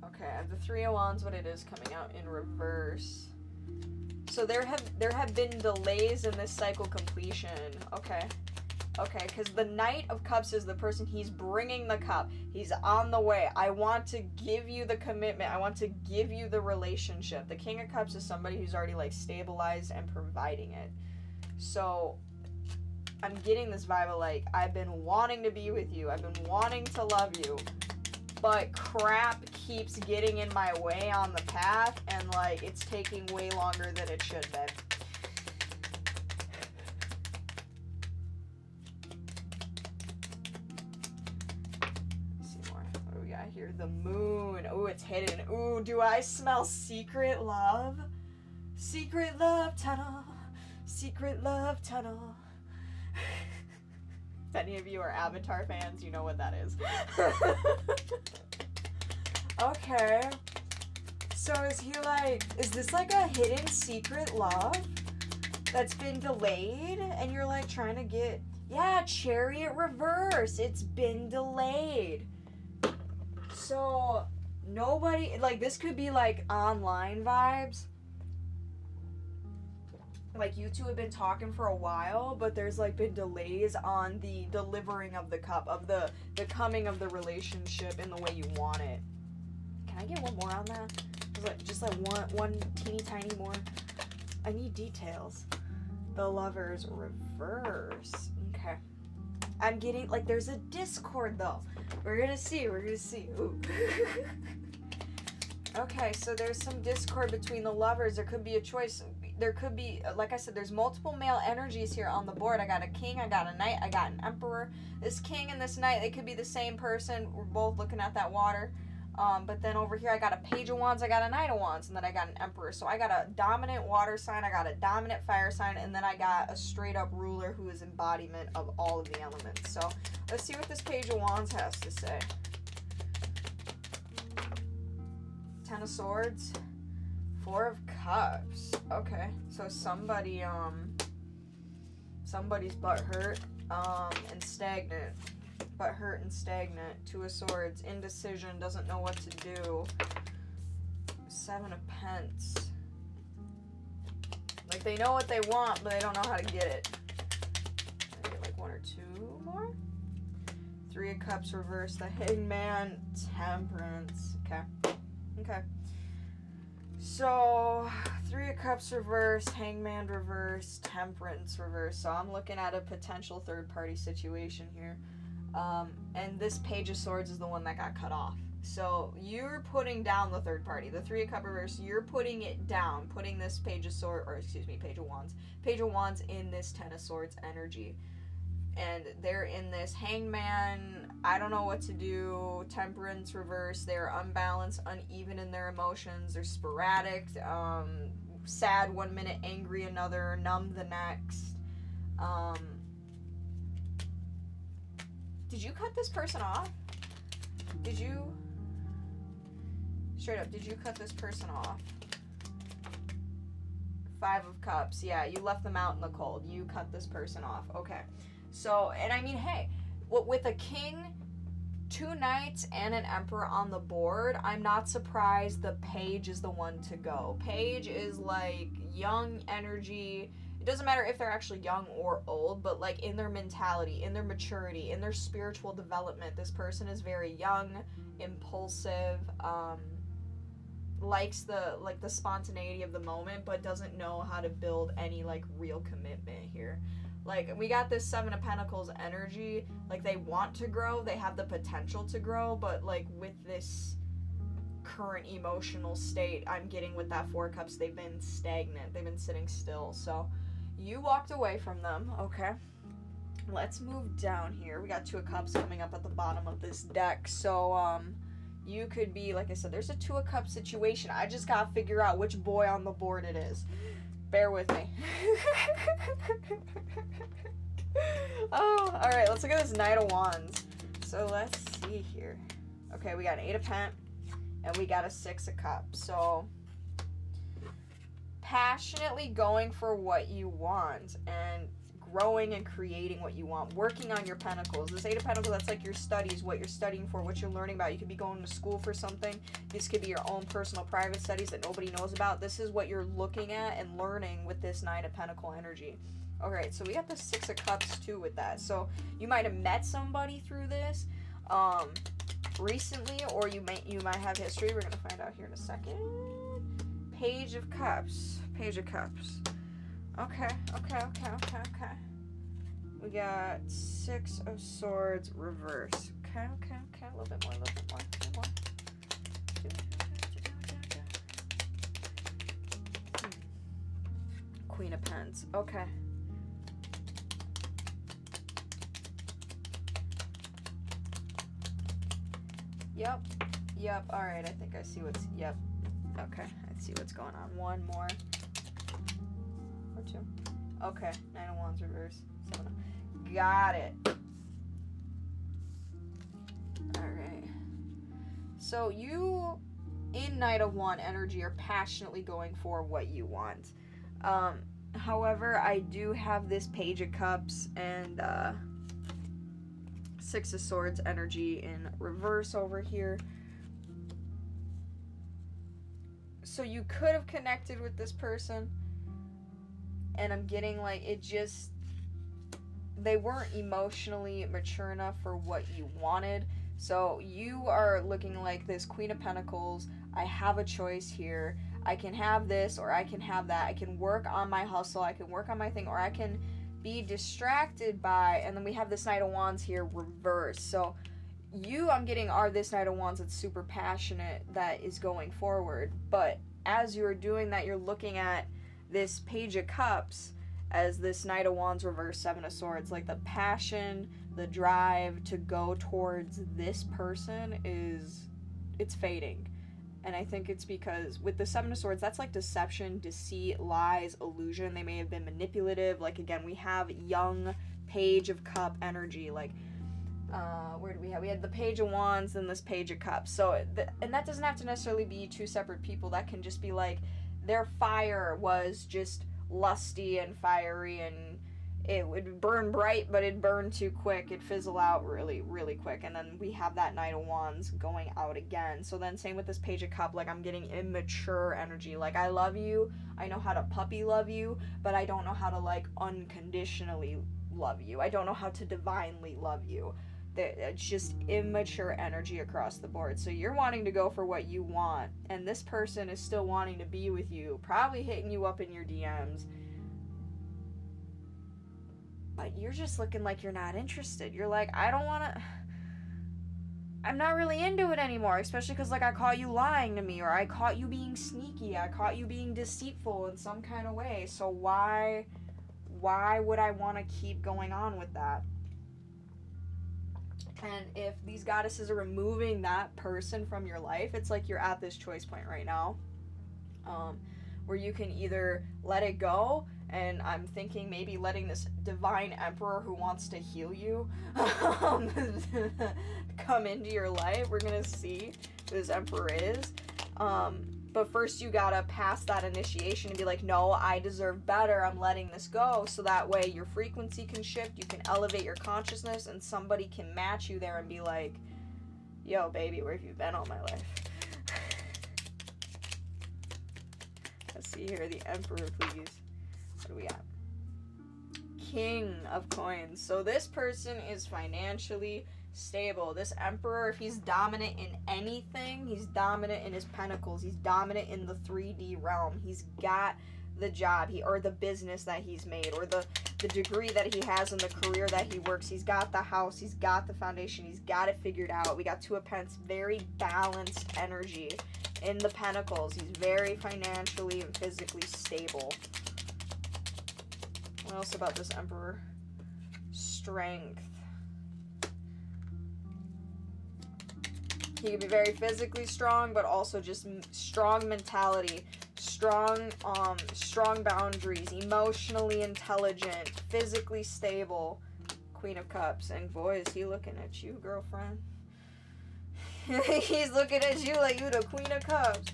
Okay, I have the Three of Wands, what it is, coming out in reverse. So there have been delays in this cycle completion. Okay, because the Knight of Cups is the person, he's bringing the cup. He's on the way. I want to give you the commitment. I want to give you the relationship. The King of Cups is somebody who's already like stabilized and providing it. So I'm getting this vibe of like, I've been wanting to be with you. I've been wanting to love you. But crap keeps getting in my way on the path, and like it's taking way longer than it should be. Let's see more. What do we got here? The Moon. Ooh, it's hidden. Ooh, do I smell secret love? Secret love tunnel. Secret love tunnel. If any of you are Avatar fans, you know what that is. Okay. So is this like a hidden secret love that's been delayed? And you're like trying to get, yeah, Chariot reverse. It's been delayed. So nobody, like this could be like online vibes. Like you two have been talking for a while, but there's like been delays on the delivering of the cup, of the coming of the relationship in the way you want it. Can I get one more on that? Just like one teeny tiny more. I need details. The Lovers reverse. Okay. I'm getting like there's a discord though. We're gonna see. Ooh. Okay, so there's some discord between the lovers. There could be a choice. There could be, like I said, there's multiple male energies here on the board. I got a king, I got a knight, I got an emperor. This king and this knight, they could be the same person. We're both looking at that water. But then over here, I got a page of wands, I got a knight of wands, and then I got an emperor. So I got a dominant water sign, I got a dominant fire sign, and then I got a straight up ruler who is embodiment of all of the elements. So let's see what this page of wands has to say. Ten of Swords, Four of Cups. Okay. So somebody's butthurt, and stagnant. Butthurt and stagnant. Two of Swords. Indecision. Doesn't know what to do. Seven of Pence. Like, they know what they want, but they don't know how to get it. Can I get, like, one or two more? Three of Cups reversed. The Hangman. Temperance. Okay. Okay. So, Three of Cups reversed, Hangman reversed, Temperance reversed. So I'm looking at a potential third-party situation here. And this Page of Swords is the one that got cut off. So you're putting down the third party. The Three of Cups reversed, you're putting it down. Putting this Page of Swords, or excuse me, Page of Wands. Page of Wands in this Ten of Swords energy. And they're in this Hangman, I don't know what to do, Temperance reverse. They're unbalanced, uneven in their emotions. They're sporadic, sad one minute, angry another, numb the next. Did you cut this person off? Did you? Straight up, did you cut this person off? Five of Cups. Yeah, you left them out in the cold. You cut this person off. Okay. So, and I mean, hey, with a king, two knights, and an emperor on the board, I'm not surprised the Page is the one to go. Page is like young energy. It doesn't matter if they're actually young or old, but like in their mentality, in their maturity, in their spiritual development, this person is very young, impulsive, likes the spontaneity of the moment, but doesn't know how to build any like real commitment here. Like, we got this Seven of Pentacles energy. Like, they want to grow. They have the potential to grow. But, like, with this current emotional state I'm getting with that Four of Cups, they've been stagnant. They've been sitting still. So, you walked away from them. Okay. Let's move down here. We got Two of Cups coming up at the bottom of this deck. So, you could be, like I said, there's a Two of Cups situation. I just gotta figure out which boy on the board it is. Bear with me. Oh, alright, let's look at this Knight of Wands. So let's see here. Okay, we got an Eight of Pent, and we got a Six of Cups. So, passionately going for what you want, and growing and creating what you want, working on your pentacles. This Eight of Pentacles, that's like your studies, what you're studying for, what you're learning about. You could be going to school for something. This could be your own personal private studies that nobody knows about. This is what you're looking at and learning with this Nine of Pentacle energy. Alright, so we got the Six of Cups too with that. So you might have met somebody through this recently, or you might have history. We're gonna find out here in a second. Page of Cups. Page of Cups. Okay. We got Six of Swords reverse. Okay. A little bit more. Queen of Pents. Okay. Yep. Alright, I think I see what's... Yep. Okay, I see what's going on. One more. Or two. Okay, Nine of Wands reverse. Seven of... Got it. Alright. So you, in Knight of Wand energy, are passionately going for what you want. However, I do have this Page of Cups and Six of Swords energy in reverse over here. So you could have connected with this person, and I'm getting like it just, they weren't emotionally mature enough for what you wanted. So you are looking like this Queen of Pentacles. I have a choice here. I can have this or I can have that. I can work on my hustle. I can work on my thing, or I can be distracted by, and then we have this Knight of Wands here reverse. So you, I'm getting, are this Knight of Wands that's super passionate, that is going forward. But as you're doing that, you're looking at this Page of Cups as this Knight of Wands reverse, Seven of Swords. Like, the passion, the drive to go towards this person it's fading. And I think it's because with the Seven of Swords, that's like deception, deceit, lies, illusion. They may have been manipulative. Like, again, we have young Page of Cup energy. Like, where do we have? We had the Page of Wands and this Page of Cups. So, and that doesn't have to necessarily be two separate people. That can just be like their fire was just lusty and fiery, and it would burn bright, but it'd burn too quick. It'd fizzle out really, really quick. And then we have that Knight of Wands going out again. So then same with this Page of Cup. Like, I'm getting immature energy. Like, I love you. I know how to puppy love you, but I don't know how to, like, unconditionally love you. I don't know how to divinely love you. It's just immature energy across the board. So you're wanting to go for what you want, and this person is still wanting to be with you, probably hitting you up in your DMs. But you're just looking like you're not interested. You're like, I don't want to... I'm not really into it anymore, especially because, like, I caught you lying to me, or I caught you being sneaky, I caught you being deceitful in some kind of way. So why would I want to keep going on with that? And if these goddesses are removing that person from your life, it's like you're at this choice point right now, where you can either let it go, and I'm thinking maybe letting this divine emperor who wants to heal you come into your life. We're gonna see who this emperor is. But first you gotta pass that initiation and be like, no, I deserve better, I'm letting this go, so that way your frequency can shift, you can elevate your consciousness, and somebody can match you there and be like, yo, baby, where have you been all my life? Let's see here, the emperor, please. What do we got? King of Coins. So this person is financially stable. This emperor, if he's dominant in anything, he's dominant in his pentacles. He's dominant in the 3D realm. He's got the job, or the business that he's made, or the degree that he has in the career that he works. He's got the house. He's got the foundation. He's got it figured out. We got Two of Pentacles, very balanced energy in the pentacles. He's very financially and physically stable. What else about this emperor? Strength. He can be very physically strong, but also just strong mentality, strong boundaries, emotionally intelligent, physically stable. Queen of Cups. And boy, is he looking at you, girlfriend. He's looking at you like you the Queen of Cups.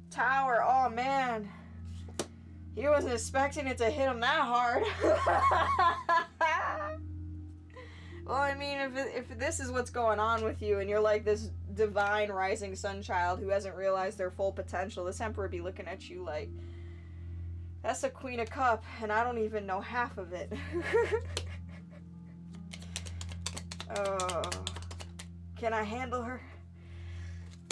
Tower. Oh, man. He wasn't expecting it to hit him that hard. Well, I mean, if this is what's going on with you, and you're like this divine rising sun child who hasn't realized their full potential, this emperor would be looking at you like, that's a Queen of Cup, and I don't even know half of it. Oh, can I handle her?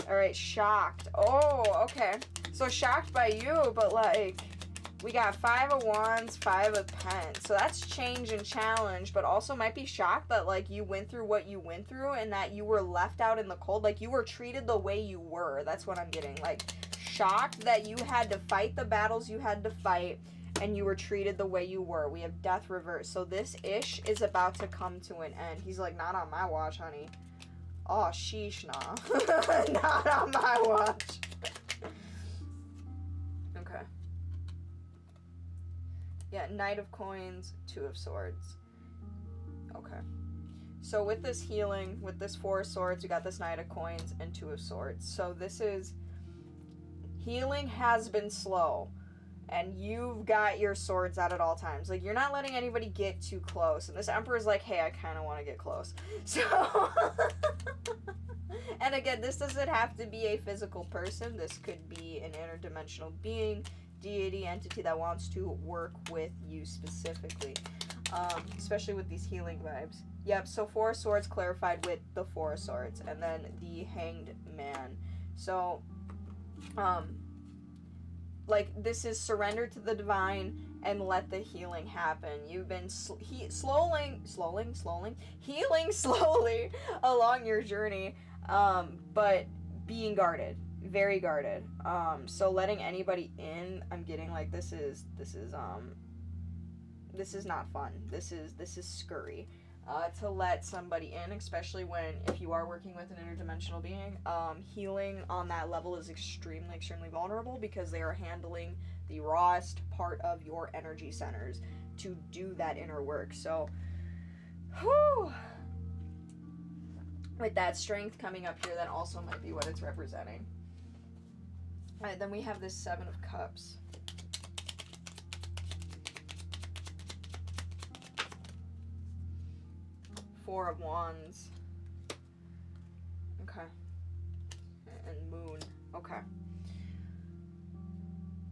Alright, shocked. Oh, okay. So shocked by you, but like, we got 5 of Wands, 5 of Pens. So that's change and challenge, but also might be shocked that, like, you went through what you went through and that you were left out in the cold. Like, you were treated the way you were. That's what I'm getting. Like, shocked that you had to fight the battles you had to fight and you were treated the way you were. We have Death reversed. So this ish is about to come to an end. He's like, not on my watch, honey. Oh, sheesh, nah. Not on my watch. Okay. Yeah, Knight of Coins, 2 of Swords. Okay. So with this healing, with this 4 of Swords, you got this Knight of Coins and 2 of Swords. So this is... Healing has been slow. And you've got your swords out at all times. Like, you're not letting anybody get too close. And this Emperor's like, hey, I kind of want to get close. So... And again, this doesn't have to be a physical person. This could be an interdimensional being, deity, entity that wants to work with you specifically. Especially with these healing vibes. Yep, so 4 of Swords clarified with the 4 of Swords. And then the Hanged Man. So, like, this is surrender to the divine and let the healing happen. You've been healing slowly along your journey, but being guarded, very guarded. So letting anybody in, I'm getting like this is not fun. This is scurry. To let somebody in, especially if you are working with an interdimensional being, healing on that level is extremely vulnerable because they are handling the rawest part of your energy centers to do that inner work. So, whew. With that strength coming up here, that also might be what it's representing. Alright, then we have this Seven of Cups. Four of Wands. Okay. And Moon. Okay.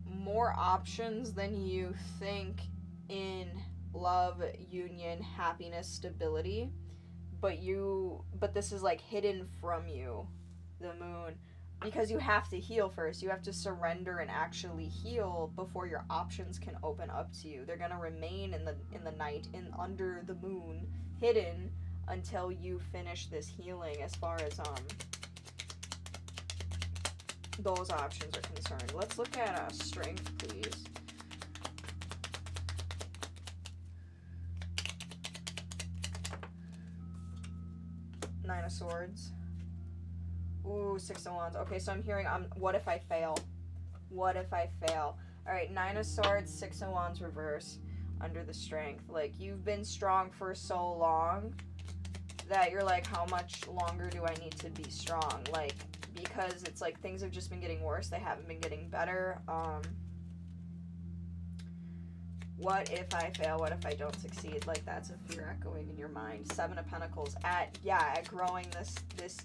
More options than you think in love, union, happiness, stability. But this is like hidden from you, the Moon. Because you have to heal first. You have to surrender and actually heal before your options can open up to you. They're gonna remain in the night, under the moon, hidden until you finish this healing. As far as those options are concerned, let's look at strength, please. Nine of Swords. Ooh, Six of Wands. Okay, so I'm hearing, what if I fail? What if I fail? Alright, Nine of Swords, Six of Wands reverse, under the Strength. Like, you've been strong for so long that you're like, how much longer do I need to be strong? Like, because it's like things have just been getting worse. They haven't been getting better. What if I fail? What if I don't succeed? Like, that's a fear echoing in your mind. Seven of Pentacles. At growing this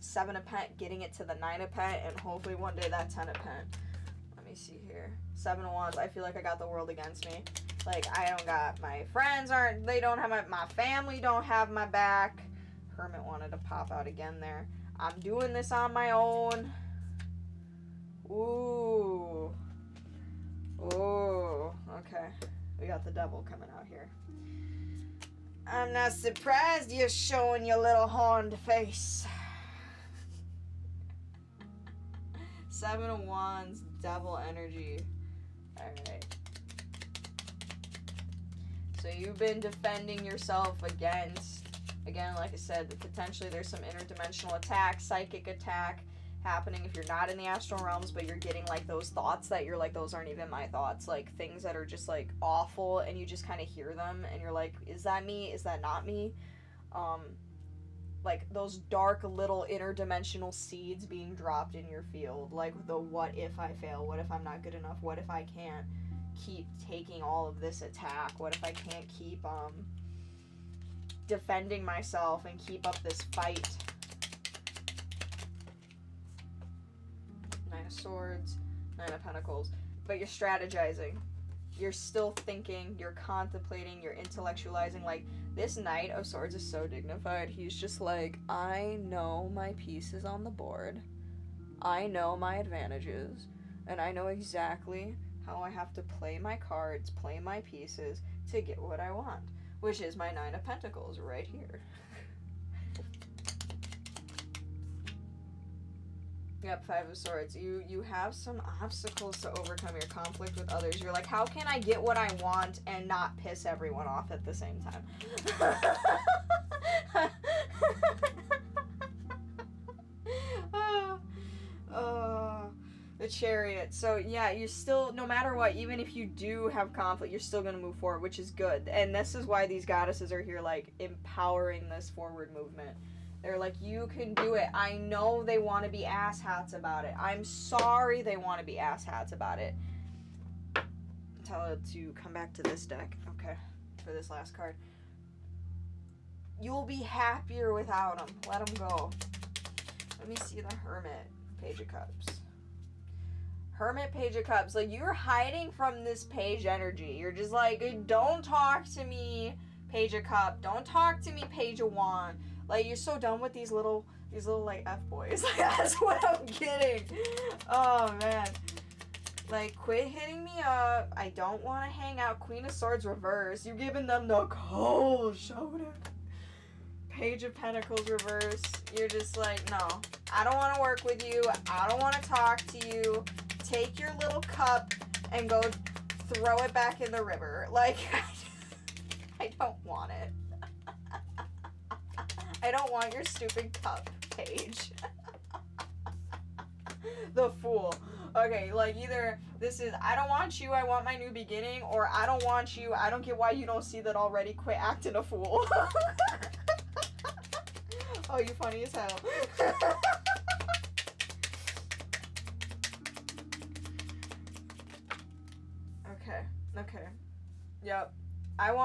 Seven of Pent, getting it to the Nine of Pent, and hopefully one day that Ten of Pent. Let me see here. Seven of Wands. I feel like I got the world against me. Like, I don't got, my friends they don't have my family don't have my back. Hermit wanted to pop out again there. I'm doing this on my own. Ooh. Ooh. Okay. We got the Devil coming out here. I'm not surprised you're showing your little horned face. Seven of Wands, Devil energy. Alright. So you've been defending yourself against, again, like I said, potentially there's some interdimensional attack, psychic attack happening if you're not in the astral realms, but you're getting like those thoughts that you're like, those aren't even my thoughts, like things that are just like awful, and you just kind of hear them and you're like, is that me, is that not me? Like those dark little interdimensional seeds being dropped in your field, like the what if I fail, what if I'm not good enough, what if I can't keep taking all of this attack, what if I can't keep defending myself and keep up this fight. Nine of Swords, Nine of Pentacles. But you're strategizing. You're still thinking, you're contemplating, you're intellectualizing. Like, this Knight of Swords is so dignified. He's just like, I know my pieces on the board. I know my advantages. And I know exactly how I have to play my cards, play my pieces to get what I want. Which is my Nine of Pentacles right here. Yep, Five of Swords. You have some obstacles to overcome your conflict with others. You're like, how can I get what I want and not piss everyone off at the same time? The Chariot. So yeah, you're still, no matter what, even if you do have conflict, you're still going to move forward, which is good. And this is why these goddesses are here, like, empowering this forward movement. They're like, you can do it. I know they want to be asshats about it. I'm sorry they want to be asshats about it. Tell it to come back to this deck. Okay, for this last card. You'll be happier without them. Let them go. Let me see the Hermit. Page of Cups. Hermit, Page of Cups. Like, you're hiding from this Page energy. You're just like, don't talk to me, Page of Cup. Don't talk to me, Page of Wand. Like, you're so done with these little like F-boys. Like, that's what I'm getting. Oh, man. Like, quit hitting me up. I don't want to hang out. Queen of Swords reverse. You're giving them the cold shoulder. Page of Pentacles reverse. You're just like, no. I don't want to work with you. I don't want to talk to you. Take your little cup and go throw it back in the river. Like, I don't want it. I don't want your stupid cup, Paige. The Fool. Okay, like, either this is, I don't want you, I want my new beginning, or I don't want you, I don't get why you don't see that already, quit acting a fool. Oh, you funny as hell.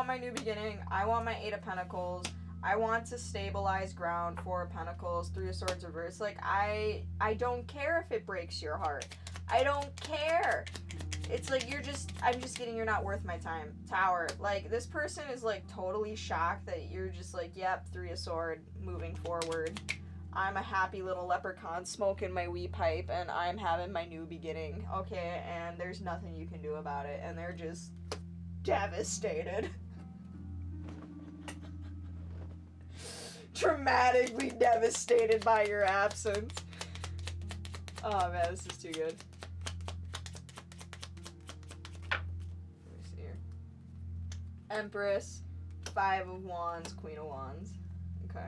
want my new beginning. I want my 8 of Pentacles. I want to stabilize ground. 4 of Pentacles, 3 of Swords reverse. Like, I don't care if it breaks your heart. I don't care. It's like I'm just getting you're not worth my time. Tower. Like, this person is like totally shocked that you're just like, yep, 3 of Sword, moving forward. I'm a happy little leprechaun smoking my wee pipe and I'm having my new beginning. Okay, and there's nothing you can do about it. And they're just devastated. Dramatically devastated by your absence. Oh man, this is too good. Let me see here. Empress, 5 of Wands, Queen of Wands. Okay.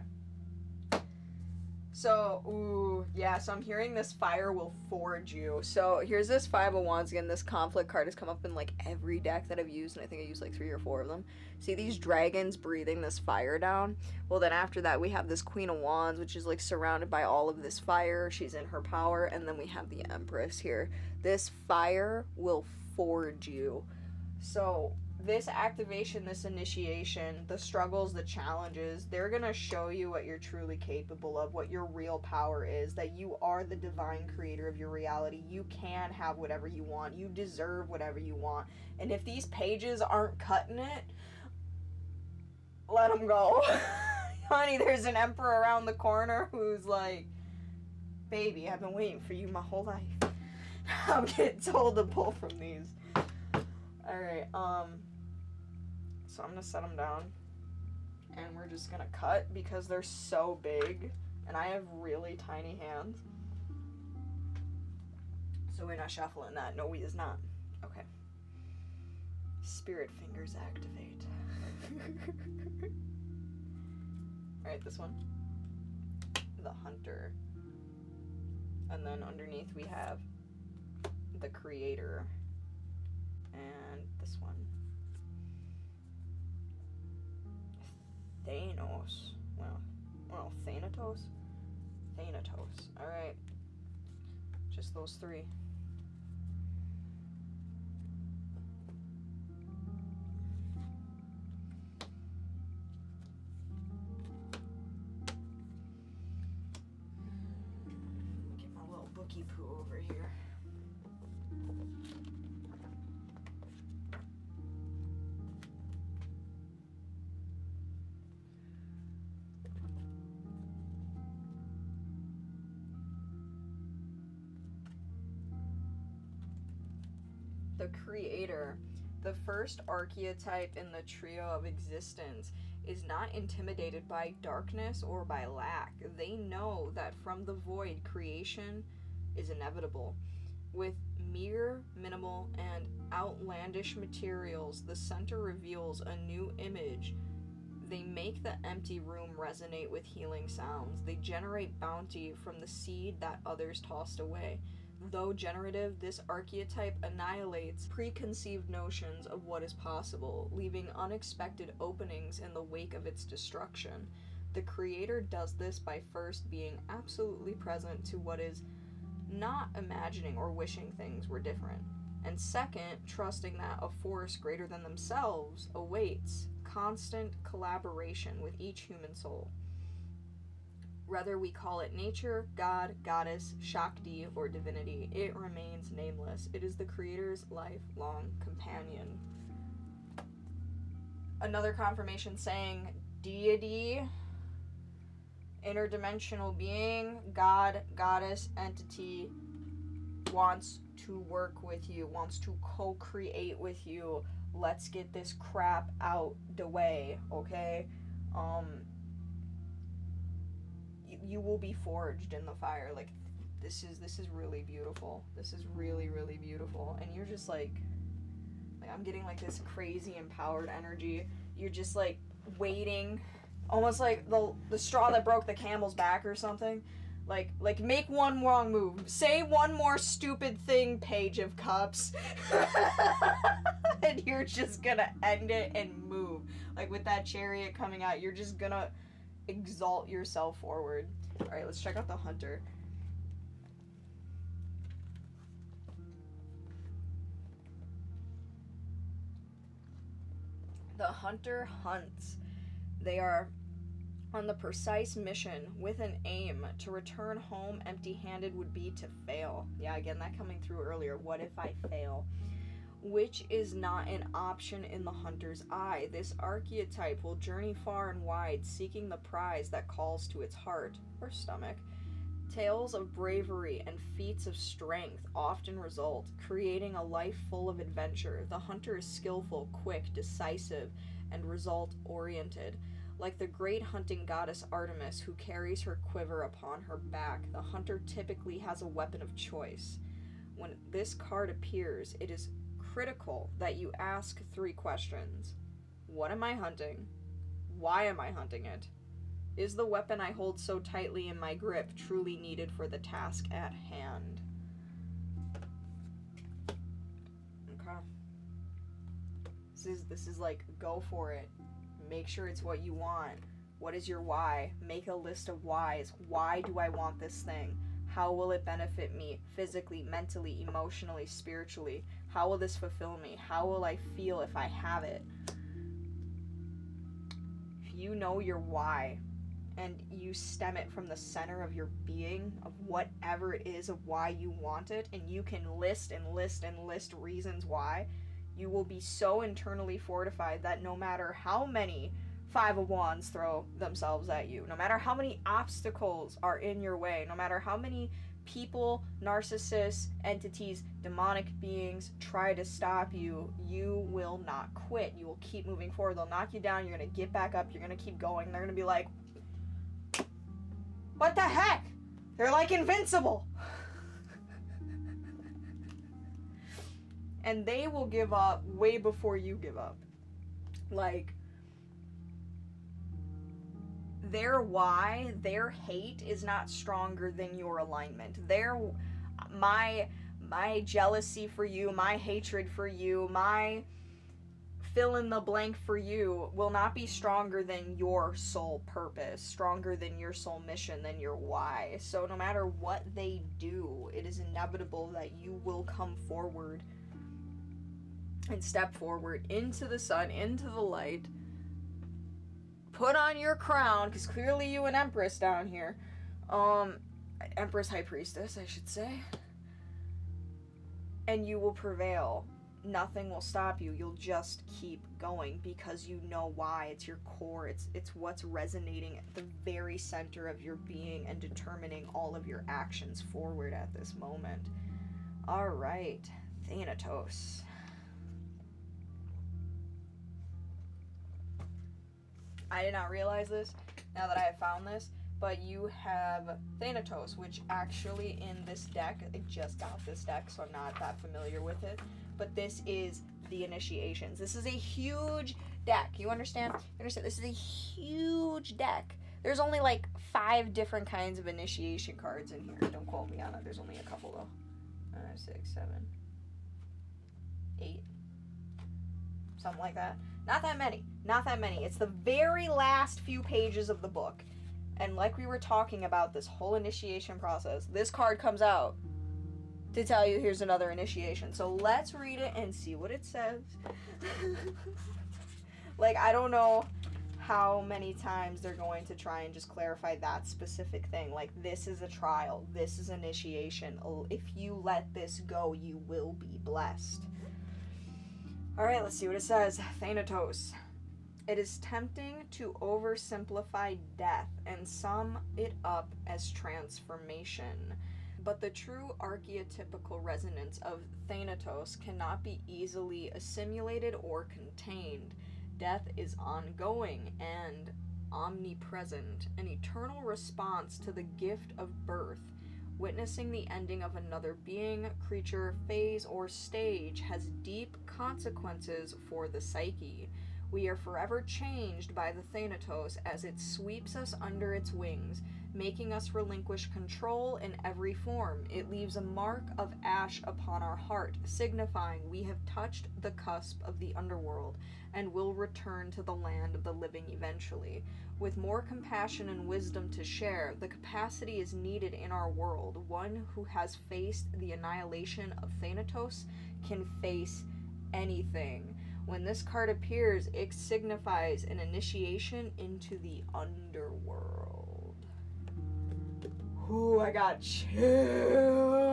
So, ooh, yeah, so I'm hearing this fire will forge you. So here's this 5 of Wands again. This conflict card has come up in like every deck that I've used, and I think I used like 3 or 4 of them. See these dragons breathing this fire down? Well, then after that we have this Queen of Wands, which is like surrounded by all of this fire. She's in her power, and then we have the Empress here. This fire will forge you. So this activation, this initiation, the struggles, the challenges, they're gonna show you what you're truly capable of, what your real power is, that you are the divine creator of your reality. You can have whatever you want. You deserve whatever you want. And if these pages aren't cutting it, let them go. Honey, there's an emperor around the corner who's like, baby, I've been waiting for you my whole life. I'm getting told to pull from these. Alright, so I'm gonna set them down, and we're just gonna cut because they're so big, and I have really tiny hands. So we're not shuffling that. No, we is not. Okay. Spirit fingers activate. Alright, this one. The Hunter. And then underneath we have the Creator. And this one. Thanos. Well, Thanatos? Thanatos. Alright. Just those 3. Get my little bookie poo over here. The Creator, the first archetype in the trio of existence, is not intimidated by darkness or by lack. They know that from the void, creation is inevitable. With mere, minimal, and outlandish materials, the center reveals a new image. They make the empty room resonate with healing sounds. They generate bounty from the seed that others tossed away. Though generative, this archetype annihilates preconceived notions of what is possible, leaving unexpected openings in the wake of its destruction. The Creator does this by first being absolutely present to what is, not imagining or wishing things were different, and second, trusting that a force greater than themselves awaits constant collaboration with each human soul. Whether we call it nature, God, goddess, Shakti, or divinity, it remains nameless. It is the Creator's lifelong companion. Another confirmation saying deity, interdimensional being, God, goddess, entity, wants to work with you, wants to co-create with you. Let's get this crap out the way, okay? You will be forged in the fire. Like, this is really beautiful. This is really, really beautiful. And you're just like I'm getting like this crazy empowered energy. You're just like waiting, almost like the straw that broke the camel's back or something. Like make one wrong move, say one more stupid thing, Page of Cups, and you're just gonna end it and move. Like with that Chariot coming out, you're just gonna exalt yourself forward. All right, let's check out the Hunter. The hunter hunts. They are on the precise mission with an aim. To return home empty-handed would be to fail. Yeah, again, that coming through earlier. What if I fail? Which is not an option in the hunter's eye. This archetype will journey far and wide, seeking the prize that calls to its heart or stomach. Tales of bravery and feats of strength often result, creating a life full of adventure. The hunter is skillful, quick, decisive, and result-oriented. Like the great hunting goddess Artemis, who carries her quiver upon her back, the hunter typically has a weapon of choice. When this card appears, it is critical that you ask 3 questions. What am I hunting? Why am I hunting it? Is the weapon I hold so tightly in my grip truly needed for the task at hand? Okay. This is like, go for it. Make sure it's what you want. What is your why? Make a list of whys. Why do I want this thing? How will it benefit me physically, mentally, emotionally, spiritually? How will this fulfill me? How will I feel if I have it? If you know your why, and you stem it from the center of your being, of whatever it is of why you want it, and you can list and list and list reasons why, you will be so internally fortified that no matter how many 5 of Wands throw themselves at you, no matter how many obstacles are in your way, no matter how many people, narcissists, entities, demonic beings try to stop you, you will not quit. You will keep moving forward. They'll knock you down. You're going to get back up. You're going to keep going. They're going to be like, what the heck? They're like invincible. And they will give up way before you give up. Like, their why, their hate is not stronger than your alignment. My jealousy for you, my hatred for you, my fill in the blank for you will not be stronger than your soul purpose, stronger than your soul mission, than your why. So no matter what they do, it is inevitable that you will come forward and step forward into the sun, into the light, put on your crown, because clearly you an empress down here, empress high priestess, I should say, and you will prevail. Nothing will stop you. You'll just keep going because you know why. It's your core. It's what's resonating at the very center of your being and determining all of your actions forward at this moment. All right, Thanatos. I did not realize this now that I have found this, but you have Thanatos, which actually in this deck, I just got this deck, so I'm not that familiar with it, but this is the initiations. This is a huge deck. You understand? This is a huge deck. There's only like 5 different kinds of initiation cards in here. Don't quote me on it. There's only a couple though. 5, 6, 7, 8. Something like that. Not that many. Not that many. It's the very last few pages of the book. And like we were talking about this whole initiation process, this card comes out to tell you here's another initiation. So let's read it and see what it says. Like, I don't know how many times they're going to try and just clarify that specific thing. Like, this is a trial. This is initiation. If you let this go, you will be blessed. Alright, let's see what it says. Thanatos. It is tempting to oversimplify death and sum it up as transformation. But the true archetypical resonance of Thanatos cannot be easily assimilated or contained. Death is ongoing and omnipresent, an eternal response to the gift of birth. Witnessing the ending of another being, creature, phase, or stage has deep consequences for the psyche. We are forever changed by the Thanatos as it sweeps us under its wings, making us relinquish control in every form. It leaves a mark of ash upon our heart, signifying we have touched the cusp of the underworld and will return to the land of the living eventually. With more compassion and wisdom to share, the capacity is needed in our world. One who has faced the annihilation of Thanatos can face anything. When this card appears, it signifies an initiation into the underworld. Ooh, I got chills.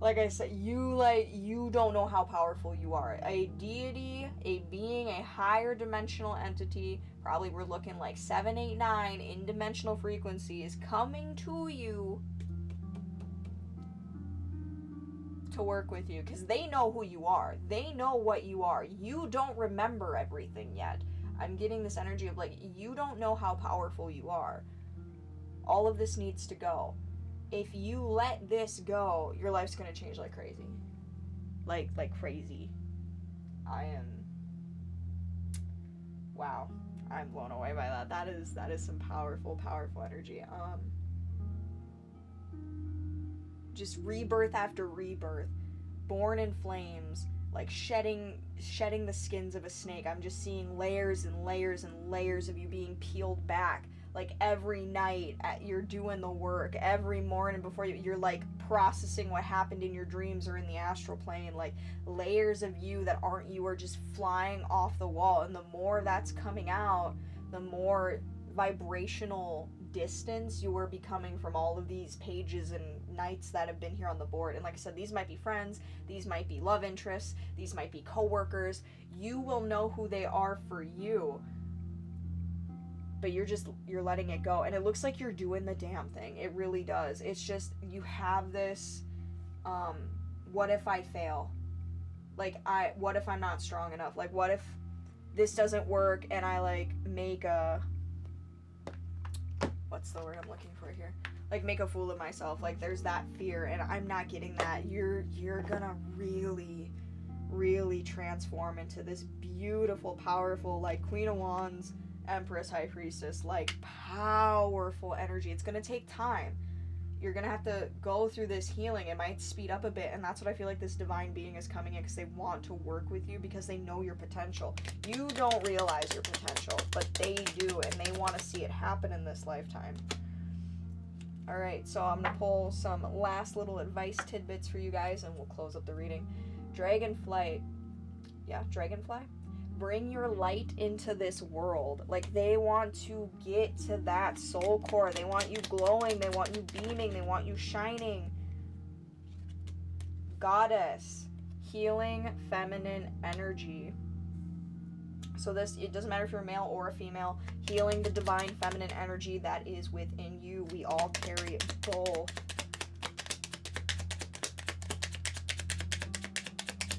Like I said, you don't know how powerful you are. A deity, a being, a higher dimensional entity, probably we're looking like 7, 8, 9 in dimensional frequencies coming to you to work with you, because they know who you are. They know what you are. You don't remember everything yet. I'm getting this energy of like, you don't know how powerful you are. All of this needs to go. If you let this go, your life's gonna change like crazy. Like crazy. Wow. I'm blown away by that. That is some powerful energy. Just rebirth after rebirth, born in flames, like shedding the skins of a snake. I'm just seeing layers and layers and layers of you being peeled back. Like every night you're doing the work. Every morning before you're like processing what happened in your dreams or in the astral plane. Like layers of you that aren't you are just flying off the wall. And the more that's coming out, the more vibrational distance you are becoming from all of these pages and nights that have been here on the board. And like I said, these might be friends, these might be love interests, these might be co-workers. You will know who they are for you, but you're letting it go. And it looks like you're doing the damn thing. It really does. It's just, you have this what if I fail? Like, what if I'm not strong enough? Like, what if this doesn't work and I like make a, what's the word I'm looking for here? Like make a fool of myself. Like there's that fear, and I'm not getting that. You're gonna really transform into this beautiful, powerful, like Queen of Wands, Empress, High Priestess, like powerful energy. It's gonna take time. You're gonna have to go through this healing. It might speed up a bit, and that's what I feel like this divine being is coming in, because they want to work with you, because they know your potential. You don't realize your potential, but they do, and they want to see it happen in this lifetime. Alright, so I'm gonna pull some last little advice tidbits for you guys, and we'll close up the reading. Dragonfly. Yeah, Dragonfly. Bring your light into this world. Like, they want to get to that soul core. They want you glowing. They want you beaming. They want you shining. Goddess. Healing feminine energy. So this, it doesn't matter if you're a male or a female. Healing the divine feminine energy that is within you. We all carry both.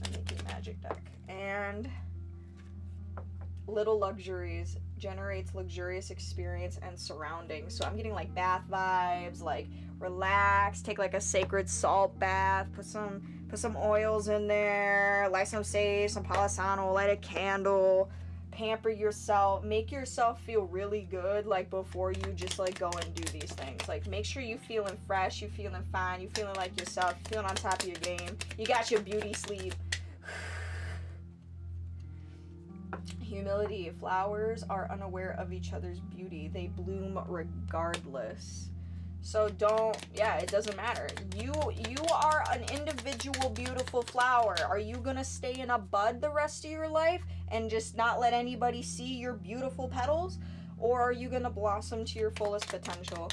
I'm making magic deck. And Little Luxuries generates luxurious experience and surroundings. So I'm getting like bath vibes, like relax, take like a sacred salt bath, put some oils in there, light some sage, some palo santo, light a candle, pamper yourself, make yourself feel really good, like before you just like go and do these things. Like make sure you feeling fresh, you feeling fine, you feeling like yourself, you feeling on top of your game, you got your beauty sleep. Humility. Flowers are unaware of each other's beauty. They bloom regardless. So it doesn't matter. You are an individual beautiful flower. Are you gonna stay in a bud the rest of your life and just not let anybody see your beautiful petals? Or are you gonna blossom to your fullest potential?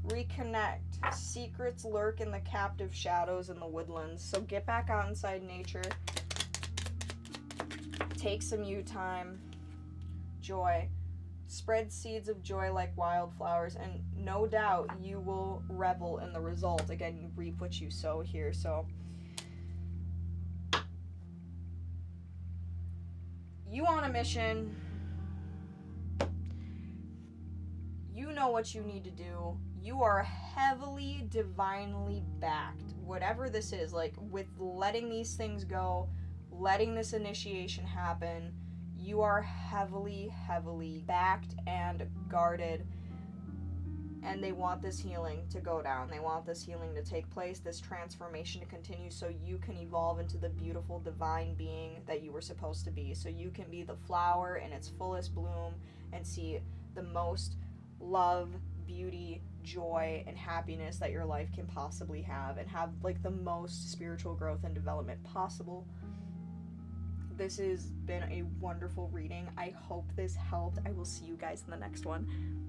Reconnect. Secrets lurk in the captive shadows in the woodlands. So get back out inside nature. Take some you time. Joy. Spread seeds of joy like wildflowers, and no doubt you will revel in the result. Again, you reap what you sow here. So you on a mission. You know what you need to do. You are heavily divinely backed. Whatever this is, like with letting these things go, letting this initiation happen, you are heavily backed and guarded. And they want this healing to go down. They want this healing to take place, this transformation to continue, so you can evolve into the beautiful divine being that you were supposed to be. So you can be the flower in its fullest bloom and see the most love, beauty, joy, and happiness that your life can possibly have, and have like the most spiritual growth and development possible. This has been a wonderful reading. I hope this helped. I will see you guys in the next one.